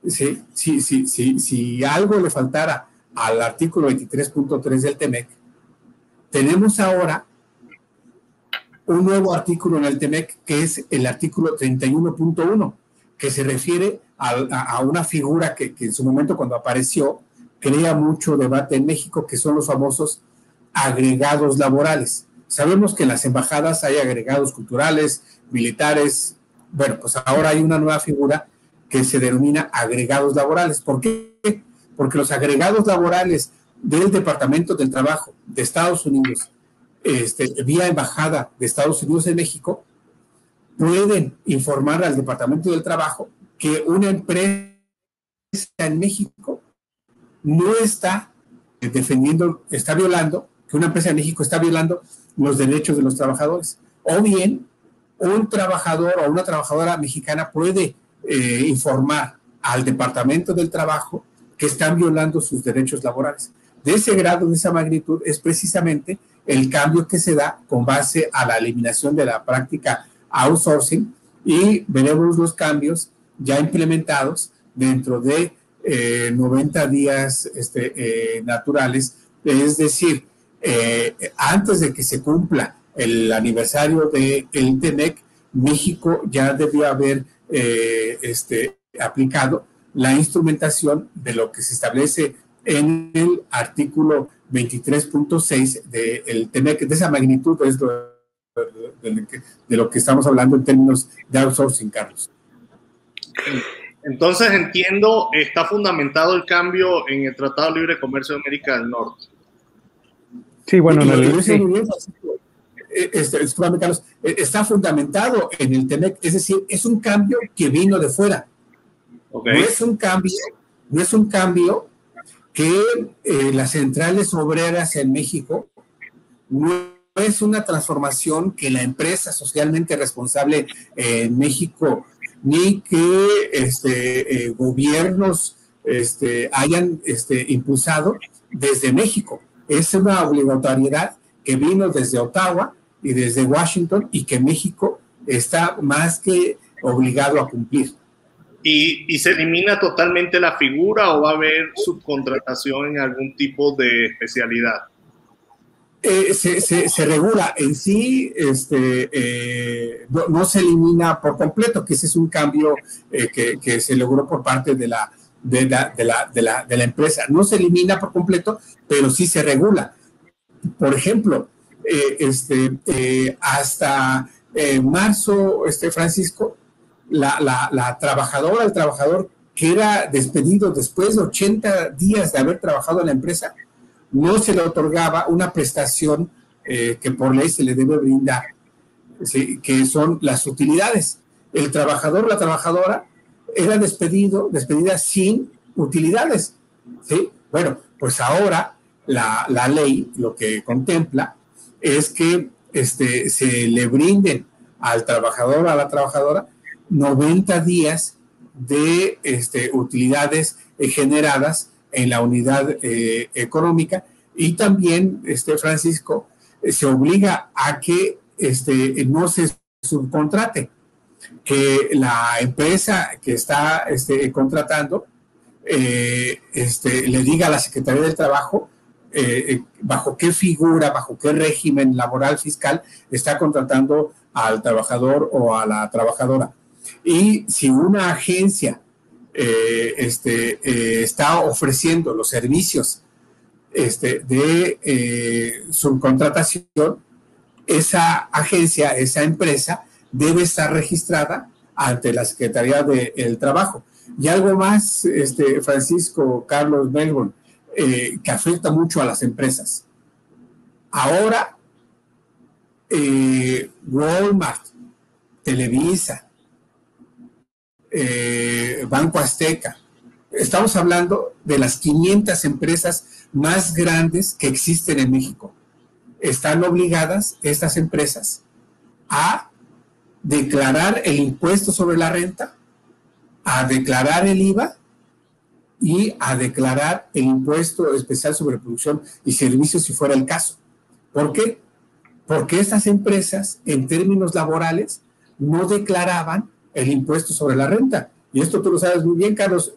si algo le faltara al artículo 23.3 del TEMEC, tenemos ahora un nuevo artículo en el TEMEC, que es el artículo 31.1, que se refiere a una figura que en su momento, cuando apareció, crea mucho debate en México, que son los famosos agregados laborales. Sabemos que en las embajadas hay agregados culturales, militares. Bueno, pues ahora hay una nueva figura que se denomina agregados laborales. ¿Por qué? Porque los agregados laborales del Departamento del Trabajo de Estados Unidos, vía embajada de Estados Unidos en México, pueden informar al Departamento del Trabajo que una empresa en México no está está violando, que una empresa en México está violando los derechos de los trabajadores. O bien, un trabajador o una trabajadora mexicana puede informar al Departamento del Trabajo que están violando sus derechos laborales. De ese grado, de esa magnitud, es precisamente el cambio que se da con base a la eliminación de la práctica outsourcing, y veremos los cambios ya implementados dentro de 90 días naturales, es decir, antes de que se cumpla el aniversario del TEMEC, México ya debió haber aplicado la instrumentación de lo que se establece en el artículo 23.6 del TEMEC. De esa magnitud es de lo que estamos hablando en términos de outsourcing, Carlos. Entonces entiendo, está fundamentado el cambio en el Tratado de Libre Comercio de América del Norte. Sí, bueno, Carlos, está fundamentado en el TEMEC, es decir, es un cambio que vino de fuera. Okay. No es un cambio que las centrales obreras en México, no es una transformación que la empresa socialmente responsable en México ni que gobiernos hayan impulsado desde México. Es una obligatoriedad que vino desde Ottawa y desde Washington, y que México está más que obligado a cumplir. ¿Y se elimina totalmente la figura o va a haber subcontratación en algún tipo de especialidad? Se regula en sí, no se elimina por completo, que ese es un cambio que se logró por parte de la empresa. No se elimina por completo, pero sí se regula. Por ejemplo, hasta marzo, Francisco, la trabajadora, el trabajador que era despedido después de 80 días de haber trabajado en la empresa, no se le otorgaba una prestación que por ley se le debe brindar, ¿sí?, que son las utilidades. El trabajador, la trabajadora, era despedida sin utilidades, ¿sí? Bueno, pues ahora la ley lo que contempla es que se le brinden al trabajador, a la trabajadora, 90 días de utilidades generadas en la unidad económica, y también, Francisco, se obliga a que no se subcontrate, que la empresa que está contratando le diga a la Secretaría del Trabajo bajo qué figura, bajo qué régimen laboral fiscal está contratando al trabajador o a la trabajadora. Y si una agencia está ofreciendo los servicios de subcontratación, esa agencia, esa empresa debe estar registrada ante la Secretaría del Trabajo. Y algo más, Francisco, Carlos, Melbourne, que afecta mucho a las empresas. Ahora, Walmart, Televisa, Banco Azteca, estamos hablando de las 500 empresas más grandes que existen en México. Están obligadas estas empresas a declarar el impuesto sobre la renta, a declarar el IVA y a declarar el impuesto especial sobre producción y servicios si fuera el caso. ¿Por qué? Porque estas empresas, en términos laborales, no declaraban el impuesto sobre la renta. Y esto tú lo sabes muy bien, Carlos.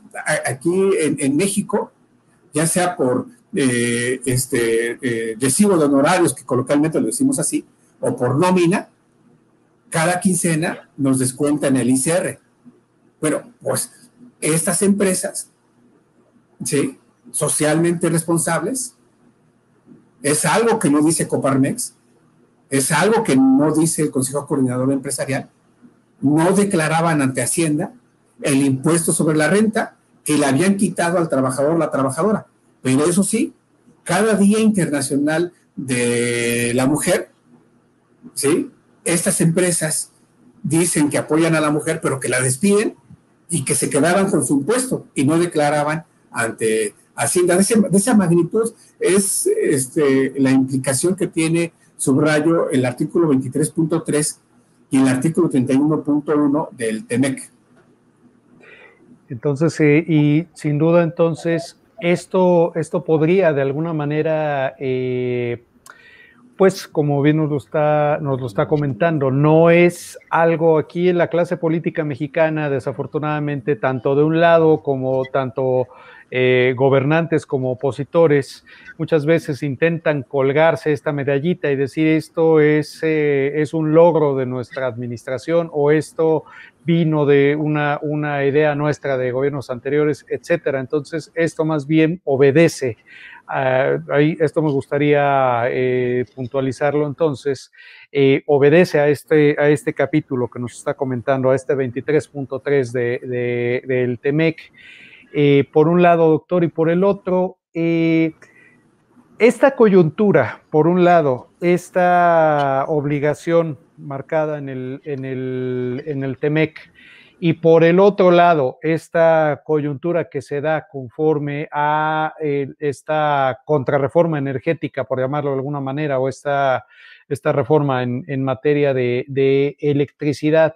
Aquí en México, ya sea por recibo de honorarios, que coloquialmente lo decimos así, o por nómina, cada quincena nos descuentan el ICR. Bueno, pues estas empresas, ¿sí?, socialmente responsables, es algo que no dice Coparmex, es algo que no dice el Consejo Coordinador Empresarial, no declaraban ante Hacienda el impuesto sobre la renta que le habían quitado al trabajador o la trabajadora. Pero eso sí, cada Día Internacional de la Mujer, ¿sí?, estas empresas dicen que apoyan a la mujer, pero que la despiden y que se quedaban con su impuesto y no declaraban ante Hacienda. De esa magnitud es la implicación que tiene, subrayo, el artículo 23.3 y el artículo 31.1 del TEMEC. Entonces, y sin duda, entonces, esto podría de alguna manera, pues como bien nos lo está comentando, no es algo aquí en la clase política mexicana, desafortunadamente, tanto de un lado como tanto gobernantes como opositores, muchas veces intentan colgarse esta medallita y decir esto es un logro de nuestra administración o esto vino de una idea nuestra de gobiernos anteriores, etcétera. Entonces, esto más bien obedece. Esto me gustaría puntualizarlo entonces, obedece a este capítulo que nos está comentando, a este 23.3 del TEMEC, por un lado, doctor, y por el otro, esta coyuntura, por un lado, esta obligación marcada en el TEMEC, y por el otro lado, esta coyuntura que se da conforme a esta contrarreforma energética, por llamarlo de alguna manera, o esta reforma en materia de electricidad,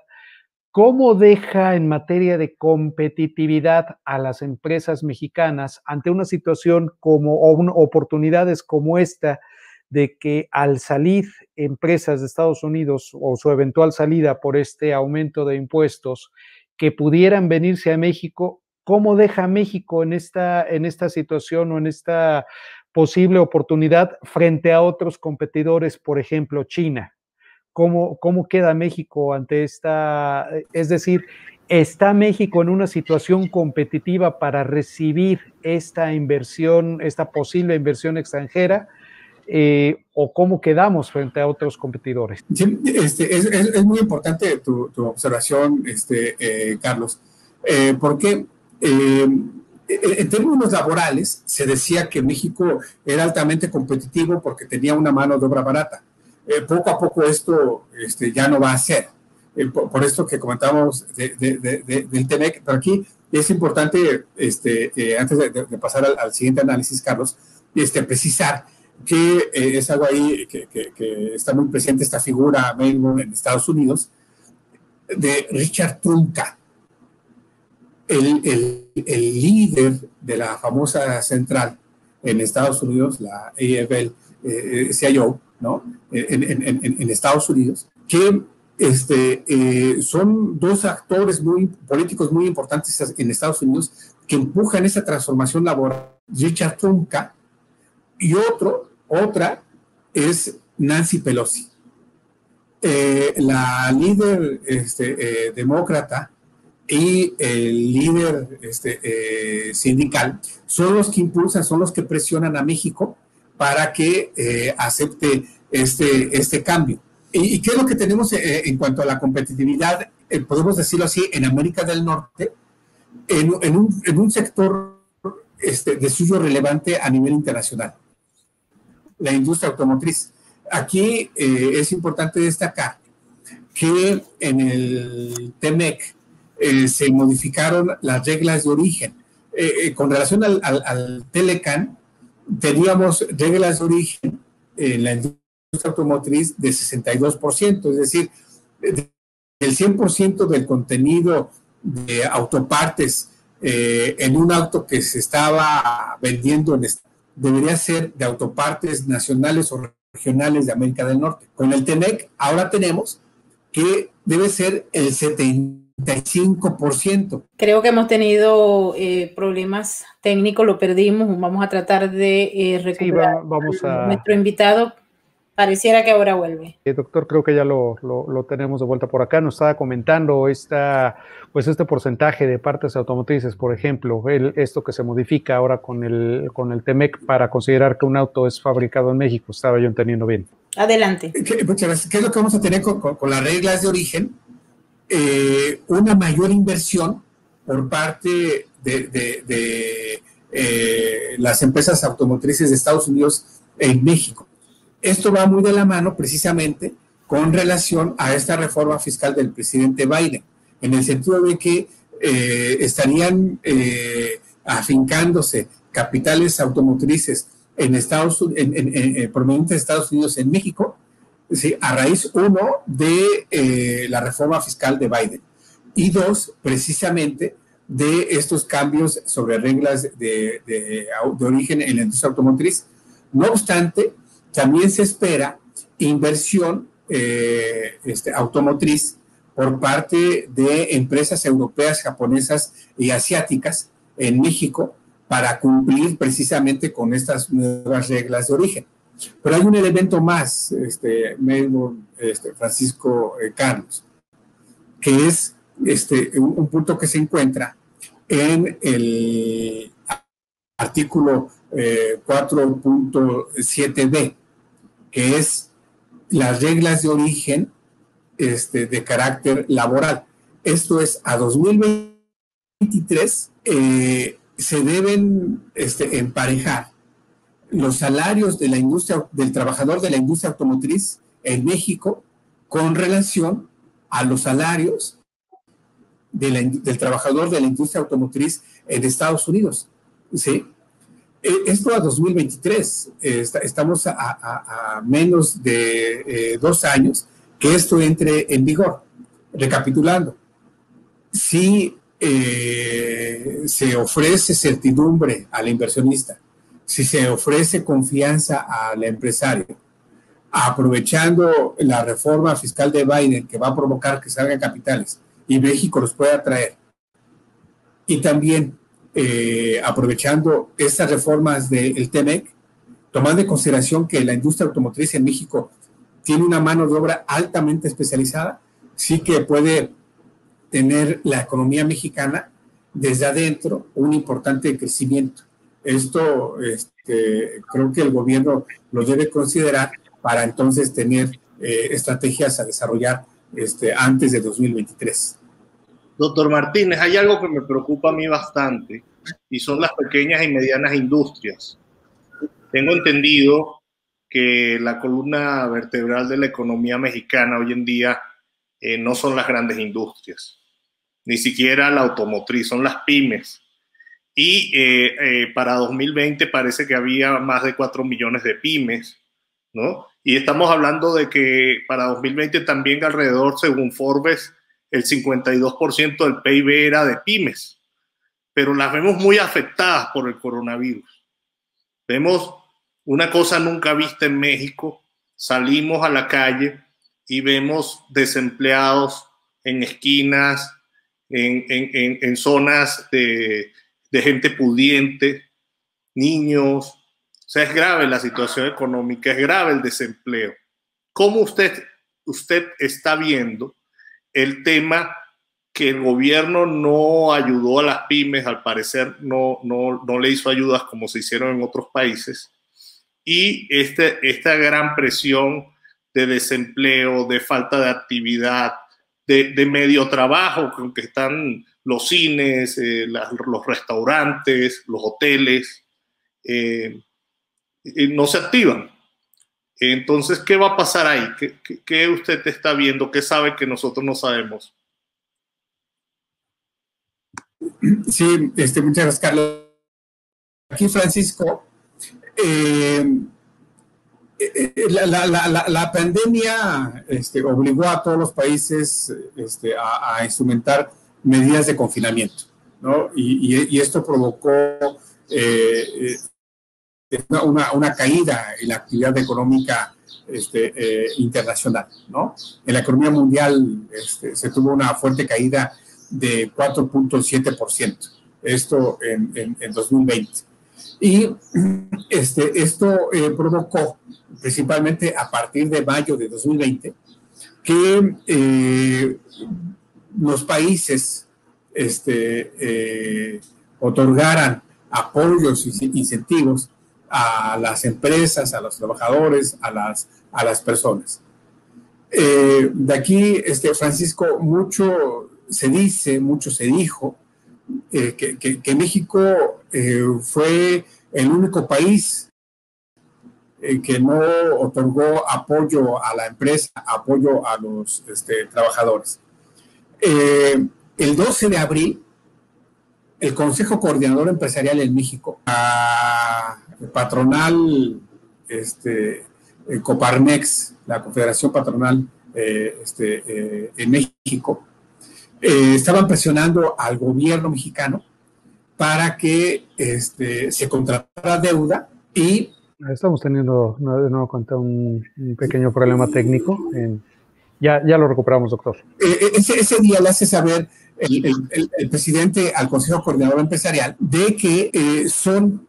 ¿cómo deja en materia de competitividad a las empresas mexicanas ante una situación oportunidades como esta, de que al salir empresas de Estados Unidos o su eventual salida por este aumento de impuestos que pudieran venirse a México, cómo deja a México en esta situación o en esta posible oportunidad frente a otros competidores, por ejemplo, China? ¿Cómo queda México ante esta? Es decir, ¿está México en una situación competitiva para recibir esta inversión, esta posible inversión extranjera? ¿O cómo quedamos frente a otros competidores? Sí, es muy importante tu observación, Carlos, porque en términos laborales se decía que México era altamente competitivo porque tenía una mano de obra barata. Poco a poco esto ya no va a ser. Por esto que comentamos del TEMEC, pero aquí es importante, antes de pasar al siguiente análisis, Carlos, precisar que es algo ahí que está muy presente, esta figura en Estados Unidos, de Richard Trumka, el líder de la famosa central en Estados Unidos, la AFL-CIO, ¿no? En Estados Unidos, que son dos actores políticos muy importantes en Estados Unidos que empujan esa transformación laboral. Richard Trumka, y otra es Nancy Pelosi, la líder demócrata y el líder sindical, son los que impulsan, son los que presionan a México para que acepte este cambio. ¿Y qué es lo que tenemos en cuanto a la competitividad? Podemos decirlo así, en América del Norte, en un sector de suyo relevante a nivel internacional, la industria automotriz. Aquí es importante destacar que en el TEMEC se modificaron las reglas de origen. Con relación al Telecan, teníamos reglas de origen en la industria automotriz de 62%, es decir, el 100% del contenido de autopartes en un auto que se estaba vendiendo debería ser de autopartes nacionales o regionales de América del Norte. Con el TEMEC ahora tenemos que debe ser el 75%. Creo que hemos tenido problemas técnicos, lo perdimos, vamos a tratar de recuperar. Sí, vamos a... Nuestro invitado pareciera que ahora vuelve. Doctor, creo que ya lo tenemos de vuelta por acá. Nos estaba comentando este porcentaje de partes automotrices, por ejemplo, esto que se modifica ahora con el TEMEC para considerar que un auto es fabricado en México. Estaba yo entendiendo bien. Adelante. Muchas gracias. ¿Qué es lo que vamos a tener con las reglas de origen? Una mayor inversión por parte de las empresas automotrices de Estados Unidos en México. Esto va muy de la mano precisamente con relación a esta reforma fiscal del presidente Biden, en el sentido de que estarían afincándose capitales automotrices provenientes de Estados Unidos en México, ¿sí? A raíz, uno, de la reforma fiscal de Biden, y dos, precisamente de estos cambios sobre reglas de origen en la industria automotriz. No obstante, también se espera inversión automotriz por parte de empresas europeas, japonesas y asiáticas en México para cumplir precisamente con estas nuevas reglas de origen. Pero hay un elemento más, Melbourne, Francisco, Carlos, que es un punto que se encuentra en el artículo 4.7b, que es las reglas de origen de carácter laboral. Esto es, a 2023 se deben emparejar los salarios de la industria, del trabajador de la industria automotriz en México con relación a los salarios del trabajador de la industria automotriz en Estados Unidos. ¿Sí? Esto a 2023, estamos a menos de 2 años que esto entre en vigor. Recapitulando, si se ofrece certidumbre al inversionista, si se ofrece confianza al empresario, aprovechando la reforma fiscal de Biden que va a provocar que salgan capitales y México los pueda traer, y también aprovechando estas reformas del TEMEC, tomando en consideración que la industria automotriz en México tiene una mano de obra altamente especializada, sí que puede tener la economía mexicana desde adentro un importante crecimiento. Esto creo que el gobierno lo debe considerar para entonces tener estrategias a desarrollar antes de 2023. Doctor Martínez, hay algo que me preocupa a mí bastante y son las pequeñas y medianas industrias. Tengo entendido que la columna vertebral de la economía mexicana hoy en día no son las grandes industrias, ni siquiera la automotriz, son las pymes. Y para 2020 parece que había más de 4 millones de pymes, ¿no? Y estamos hablando de que para 2020 también alrededor, según Forbes, el 52% del PIB era de pymes, pero las vemos muy afectadas por el coronavirus. Vemos una cosa nunca vista en México: salimos a la calle y vemos desempleados en esquinas, en zonas de gente pudiente, niños. O sea, es grave la situación económica, es grave el desempleo. ¿Cómo usted está viendo el tema que el gobierno no ayudó a las pymes? Al parecer no le hizo ayudas como se hicieron en otros países, y esta gran presión de desempleo, de falta de actividad, de medio trabajo, con que están los cines, los restaurantes, los hoteles, no se activan. Entonces, ¿qué va a pasar ahí? ¿Qué usted está viendo? ¿Qué sabe que nosotros no sabemos? Sí, muchas gracias, Carlos. Aquí, Francisco, la pandemia obligó a todos los países a instrumentar medidas de confinamiento, ¿no? Y esto provocó una caída en la actividad económica internacional, ¿no? En la economía mundial se tuvo una fuerte caída de 4.7%, esto en 2020. Y esto provocó, principalmente a partir de mayo de 2020, que los países otorgaran apoyos y incentivos a las empresas, a los trabajadores, a las personas. De aquí, Francisco, mucho se dice, mucho se dijo, que México fue el único país que no otorgó apoyo a la empresa, apoyo a los trabajadores. El 12 de abril, el Consejo Coordinador Empresarial en México, la patronal Coparmex, la Confederación Patronal en México, estaban presionando al gobierno mexicano para que se contratara deuda y... Estamos teniendo de nuevo cuenta un pequeño problema técnico. Ya lo recuperamos, doctor. Ese día le hace saber el presidente al Consejo Coordinador Empresarial de que son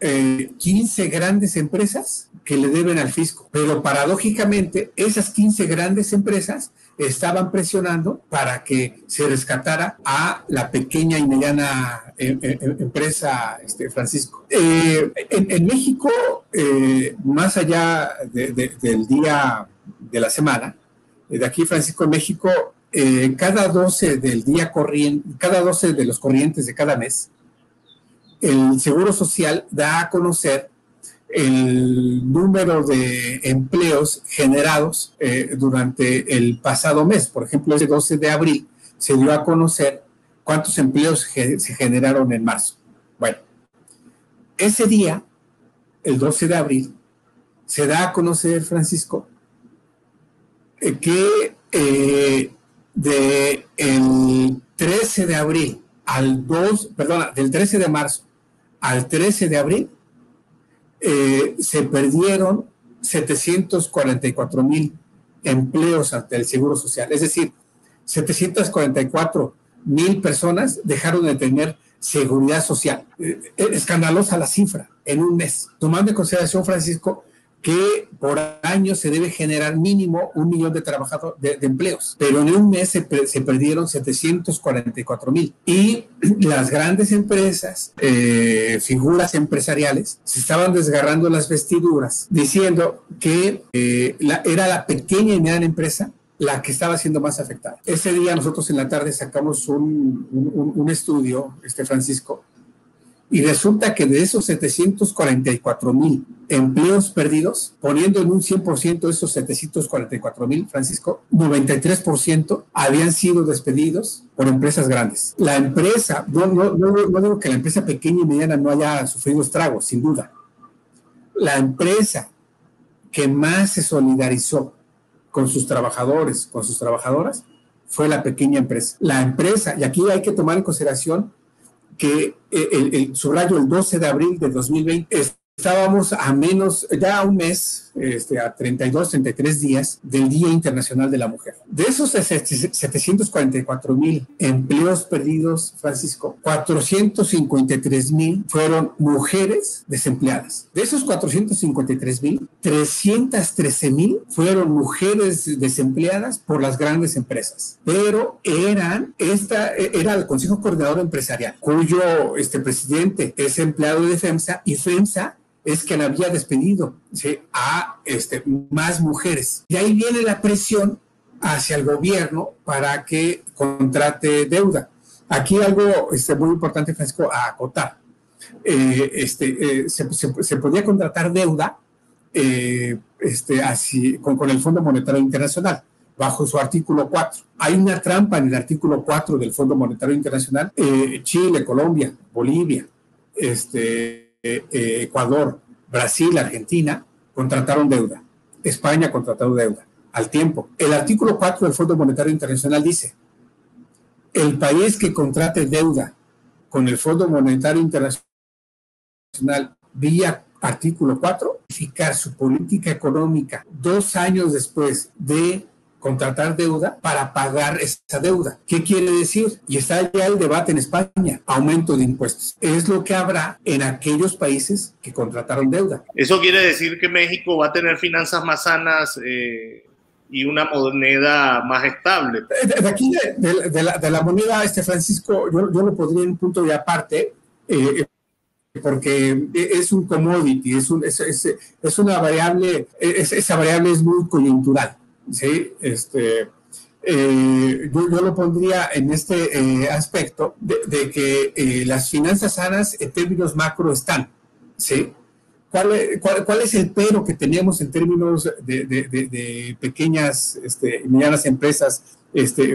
15 grandes empresas que le deben al fisco. Pero paradójicamente, esas 15 grandes empresas estaban presionando para que se rescatara a la pequeña y mediana empresa, Francisco. En México, más allá del día de la semana, de aquí, Francisco, en México, cada 12 del día corriente, cada 12 de los corrientes de cada mes, el Seguro Social da a conocer el número de empleos generados durante el pasado mes. Por ejemplo, ese 12 de abril se dio a conocer cuántos empleos se generaron en marzo. Bueno, ese día, el 12 de abril, se da a conocer, Francisco, que del 13 de abril al del 13 de marzo al 13 de abril, se perdieron 744,000 empleos ante el Seguro Social. Es decir, 744,000 personas dejaron de tener seguridad social. Escandalosa la cifra en un mes. Tomando en consideración, Francisco, que por año se debe generar mínimo 1 millón de trabajadores de empleos, pero en un mes se perdieron 744,000. Y las grandes empresas, figuras empresariales, se estaban desgarrando las vestiduras, diciendo que era la pequeña y mediana empresa la que estaba siendo más afectada. Ese día nosotros en la tarde sacamos un estudio, Francisco, y resulta que de esos 744,000 empleos perdidos, poniendo en un 100% esos 744,000, Francisco, 93% habían sido despedidos por empresas grandes. La empresa, no digo que la empresa pequeña y mediana no haya sufrido estragos, sin duda. La empresa que más se solidarizó con sus trabajadores, con sus trabajadoras, fue la pequeña empresa. La empresa, y aquí hay que tomar en consideración que subrayo el 12 de abril de 2020, estábamos a menos, ya un mes, a 32, 33 días del Día Internacional de la Mujer. De esos 744,000 empleos perdidos, Francisco, 453,000 fueron mujeres desempleadas. De esos 453,000, 313,000 fueron mujeres desempleadas por las grandes empresas. Pero era el Consejo Coordinador Empresarial, cuyo presidente es empleado de FEMSA, y FEMSA es quien había despedido, ¿sí?, a más mujeres. Y ahí viene la presión hacia el gobierno para que contrate deuda. Aquí algo muy importante, Francisco, a acotar. Se podía contratar deuda así, con el Fondo Monetario Internacional, bajo su artículo 4. Hay una trampa en el artículo 4 del Fondo Monetario Internacional. Chile, Colombia, Bolivia, Ecuador, Brasil, Argentina contrataron deuda. España contrató deuda al tiempo. El artículo 4 del Fondo Monetario Internacional dice: el país que contrate deuda con el Fondo Monetario Internacional vía artículo 4, modificar su política económica 2 años después de contratar deuda para pagar esa deuda. ¿Qué quiere decir? Y está ya el debate en España: aumento de impuestos. Es lo que habrá en aquellos países que contrataron deuda. Eso quiere decir que México va a tener finanzas más sanas y una moneda más estable. De aquí, de la moneda, Francisco, yo lo pondría en un punto de aparte, porque es un commodity, es una variable, esa variable es muy coyuntural. Sí, yo lo pondría en este aspecto de que las finanzas sanas en términos macro están, ¿sí? ¿Cuál es el pero que tenemos en términos de pequeñas y medianas empresas,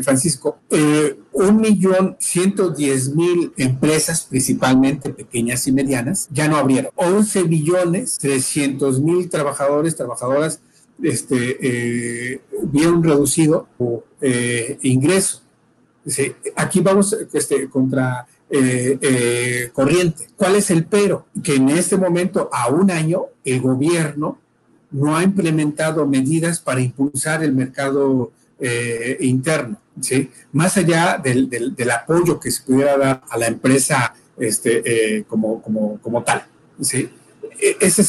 Francisco? 1.110.000 empresas, principalmente pequeñas y medianas, ya no abrieron. 11.300.000 trabajadoras vieron reducido ingreso. ¿sí? Aquí vamos contra corriente. ¿Cuál es el pero? Que en este momento, a un año, el gobierno no ha implementado medidas para impulsar el mercado interno, ¿sí? Más allá del apoyo que se pudiera dar a la empresa como tal, ¿sí? Ese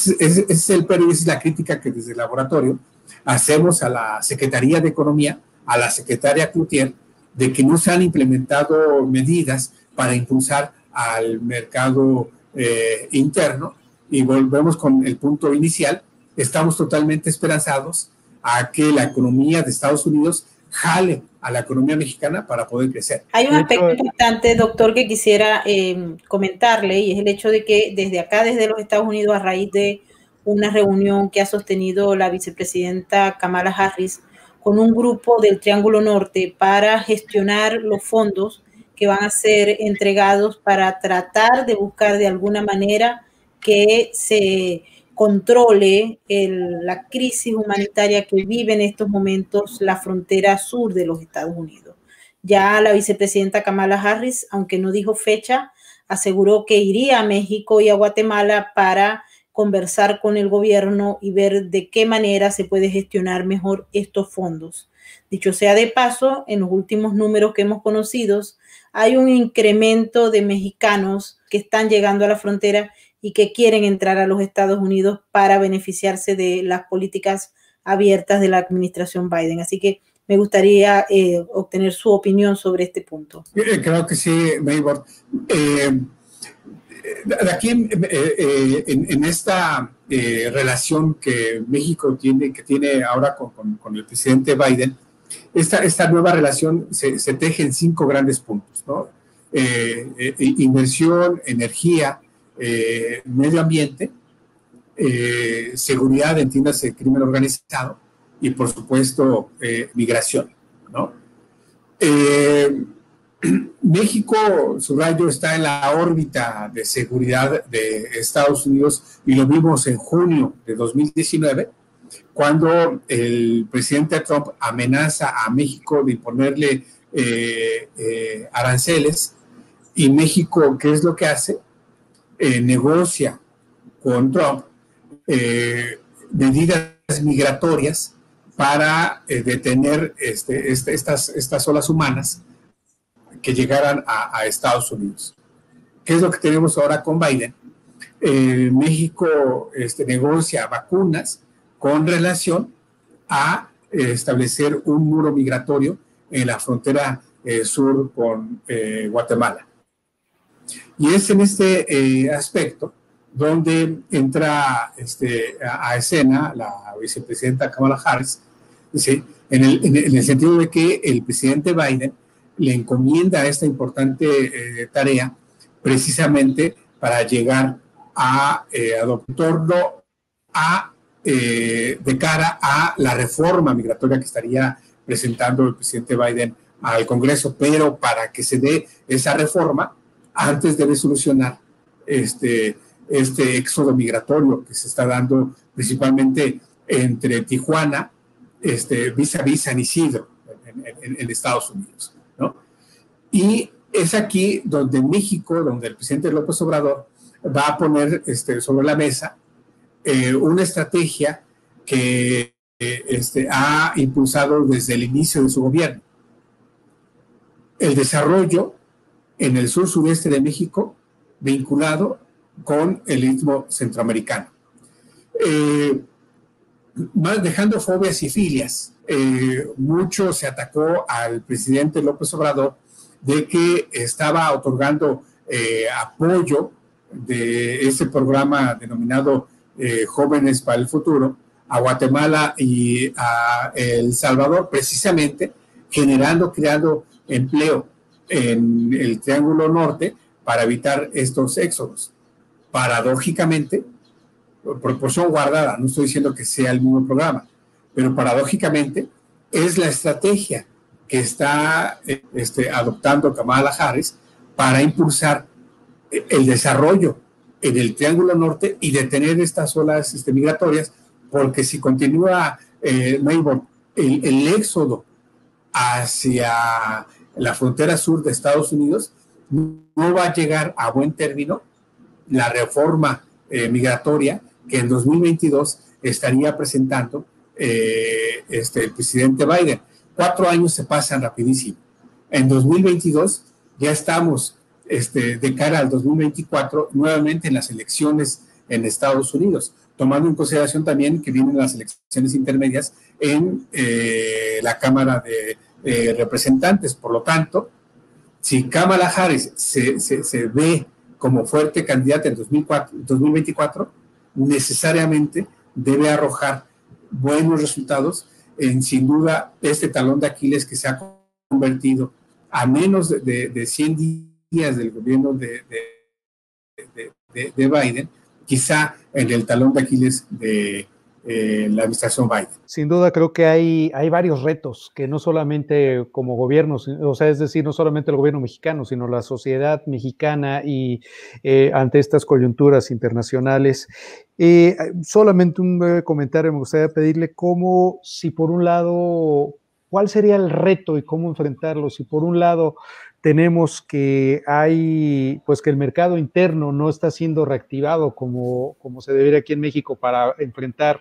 es el pero y esa es la crítica que desde el laboratorio hacemos a la Secretaría de Economía, a la secretaria Cloutier, de que no se han implementado medidas para impulsar al mercado interno. Y volvemos con el punto inicial, estamos totalmente esperanzados a que la economía de Estados Unidos jale a la economía mexicana para poder crecer. Hay un aspecto importante, doctor, que quisiera comentarle, y es el hecho de que desde acá, desde los Estados Unidos, a raíz de una reunión que ha sostenido la vicepresidenta Kamala Harris con un grupo del Triángulo Norte para gestionar los fondos que van a ser entregados para tratar de buscar de alguna manera que se controle la crisis humanitaria que vive en estos momentos la frontera sur de los Estados Unidos. Ya la vicepresidenta Kamala Harris, aunque no dijo fecha, aseguró que iría a México y a Guatemala para conversar con el gobierno y ver de qué manera se puede gestionar mejor estos fondos. Dicho sea de paso, en los últimos números que hemos conocido, hay un incremento de mexicanos que están llegando a la frontera y que quieren entrar a los Estados Unidos para beneficiarse de las políticas abiertas de la administración Biden. Así que me gustaría obtener su opinión sobre este punto. Creo que sí, Maybor. Aquí en esta relación que México tiene ahora con el presidente Biden, esta nueva relación se teje en 5 grandes puntos, ¿no? Inversión, energía, medio ambiente, seguridad, entiéndase, crimen organizado y, por supuesto, migración, ¿no? México, subrayo, está en la órbita de seguridad de Estados Unidos y lo vimos en junio de 2019, cuando el presidente Trump amenaza a México de imponerle aranceles, y México, ¿qué es lo que hace? Negocia con Trump medidas migratorias para detener estas olas humanas que llegaran a Estados Unidos. ¿Qué es lo que tenemos ahora con Biden? México negocia vacunas con relación a establecer un muro migratorio en la frontera sur con Guatemala. Y es en este aspecto donde entra a escena la vicepresidenta Kamala Harris, ¿sí? en el sentido de que el presidente Biden le encomienda esta importante tarea precisamente para llegar a adoptarlo de cara a la reforma migratoria que estaría presentando el presidente Biden al Congreso, pero para que se dé esa reforma, antes debe solucionar este éxodo migratorio que se está dando principalmente entre Tijuana, vis a vis San Isidro, en Estados Unidos, ¿no? Y es aquí donde México, donde el presidente López Obrador va a poner sobre la mesa una estrategia que ha impulsado desde el inicio de su gobierno. El desarrollo en el sur-sureste de México vinculado con el Istmo Centroamericano. Dejando fobias y filias, mucho se atacó al presidente López Obrador de que estaba otorgando apoyo de este programa denominado Jóvenes para el Futuro a Guatemala y a El Salvador, precisamente creando empleo en el Triángulo Norte para evitar estos éxodos. Paradójicamente, proporción guardada, no estoy diciendo que sea el mismo programa, pero paradójicamente es la estrategia que está adoptando Kamala Harris para impulsar el desarrollo en el Triángulo Norte y detener estas olas migratorias, porque si continúa el éxodo hacia la frontera sur de Estados Unidos, no va a llegar a buen término la reforma migratoria que en 2022 estaría presentando el presidente Biden. 4 años se pasan rapidísimo. En 2022 ya estamos de cara al 2024 nuevamente en las elecciones en Estados Unidos, tomando en consideración también que vienen las elecciones intermedias en la Cámara de Representantes. Por lo tanto, si Kamala Harris se ve como fuerte candidata en 2024, necesariamente debe arrojar buenos resultados en, sin duda, este talón de Aquiles que se ha convertido a menos de 100 días del gobierno de Biden, quizá en el talón de Aquiles de la administración Biden. Sin duda creo que hay varios retos que no solamente como gobierno, o sea, es decir, no solamente el gobierno mexicano, sino la sociedad mexicana y ante estas coyunturas internacionales. Solamente un breve comentario, me gustaría pedirle cómo, si por un lado, ¿cuál sería el reto y cómo enfrentarlo? Si por un lado tenemos que pues que el mercado interno no está siendo reactivado como se debería aquí en México para enfrentar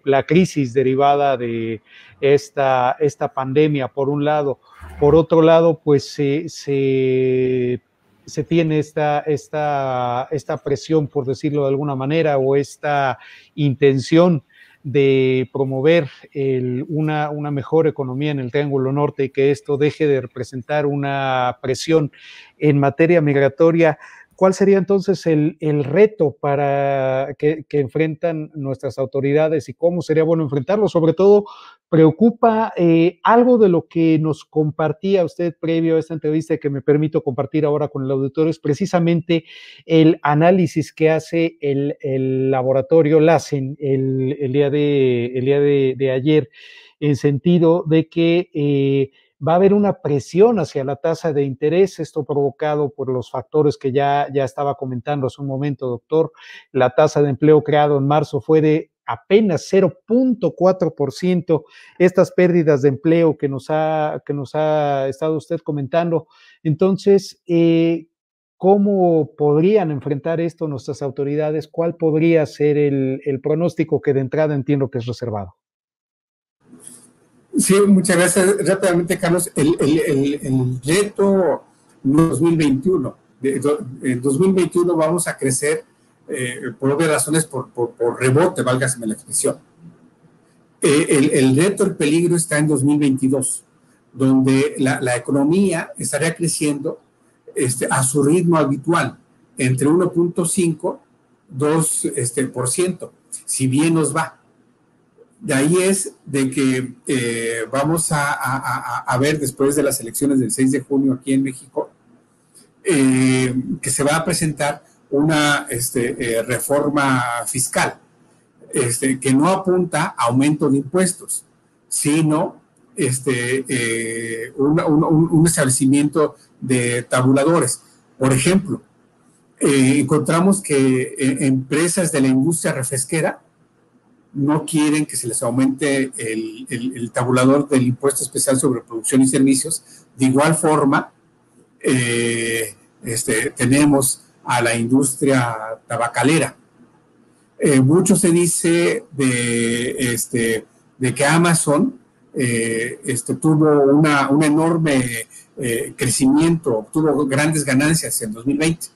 la crisis derivada de esta pandemia, por un lado. Por otro lado, pues se tiene esta presión, por decirlo de alguna manera, o esta intención de promover una mejor economía en el Triángulo Norte y que esto deje de representar una presión en materia migratoria. ¿Cuál sería entonces el reto para que enfrentan nuestras autoridades y cómo sería bueno enfrentarlo? Sobre todo, preocupa algo de lo que nos compartía usted previo a esta entrevista y que me permito compartir ahora con el auditorio, es precisamente el análisis que hace el laboratorio LACEN el día de ayer, en sentido de que va a haber una presión hacia la tasa de interés, esto provocado por los factores que ya estaba comentando hace un momento, doctor. La tasa de empleo creado en marzo fue de apenas 0.4%, estas pérdidas de empleo que nos ha estado usted comentando. Entonces, ¿cómo podrían enfrentar esto nuestras autoridades? ¿Cuál podría ser el pronóstico que de entrada entiendo que es reservado? Sí, muchas gracias. Rápidamente, Carlos, el reto 2021. En 2021 vamos a crecer por obvias razones, por rebote, válgase la expresión. El reto, el peligro está en 2022, donde la economía estaría creciendo a su ritmo habitual, entre 1.5 y 2%, si bien nos va. De ahí es de que vamos a ver después de las elecciones del 6 de junio aquí en México, que se va a presentar una reforma fiscal que no apunta a aumento de impuestos, sino un establecimiento de tabuladores. Por ejemplo, encontramos que empresas de la industria refresquera no quieren que se les aumente el tabulador del impuesto especial sobre producción y servicios. De igual forma, tenemos a la industria tabacalera. Mucho se dice de que Amazon tuvo un enorme crecimiento, tuvo grandes ganancias en 2020.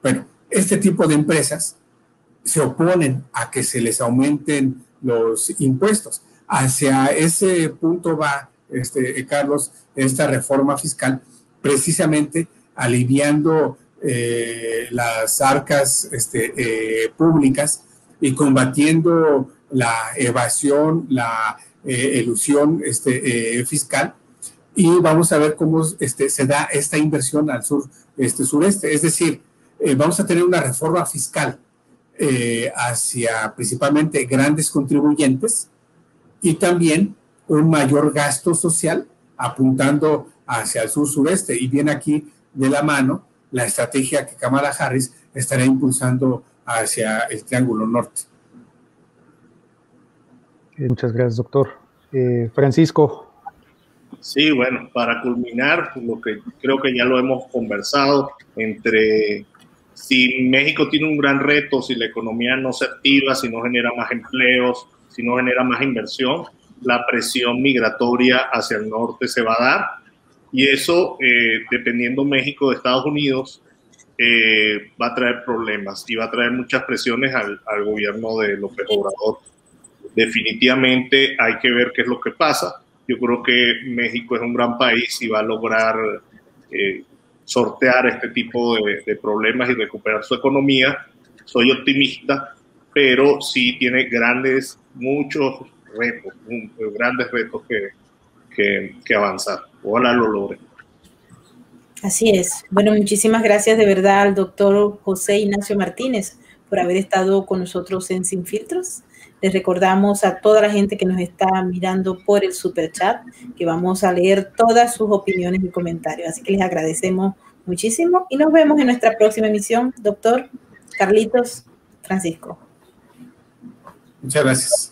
Bueno, este tipo de empresas se oponen a que se les aumenten los impuestos. Hacia ese punto va, Carlos, esta reforma fiscal, precisamente aliviando las arcas públicas y combatiendo la evasión, la elusión fiscal. Y vamos a ver cómo se da esta inversión al sureste. Es decir, vamos a tener una reforma fiscal hacia principalmente grandes contribuyentes y también un mayor gasto social apuntando hacia el sur-sureste. Y viene aquí de la mano la estrategia que Kamala Harris estará impulsando hacia el Triángulo Norte. Muchas gracias, doctor. Francisco. Sí, bueno, para culminar, lo que creo que ya lo hemos conversado, entre si México tiene un gran reto, si la economía no se activa, si no genera más empleos, si no genera más inversión, la presión migratoria hacia el norte se va a dar. Y eso, dependiendo México de Estados Unidos, va a traer problemas y va a traer muchas presiones al gobierno de López Obrador. Definitivamente hay que ver qué es lo que pasa. Yo creo que México es un gran país y va a lograr sortear este tipo de problemas y recuperar su economía. Soy optimista, pero sí tiene muchos retos, grandes retos que avanzar. Ojalá lo logre. Así es. Bueno, muchísimas gracias de verdad al doctor José Ignacio Martínez por haber estado con nosotros en Sin Filtros. Les recordamos a toda la gente que nos está mirando por el super chat que vamos a leer todas sus opiniones y comentarios. Así que les agradecemos muchísimo y nos vemos en nuestra próxima emisión, doctor Carlitos Francisco. Muchas gracias.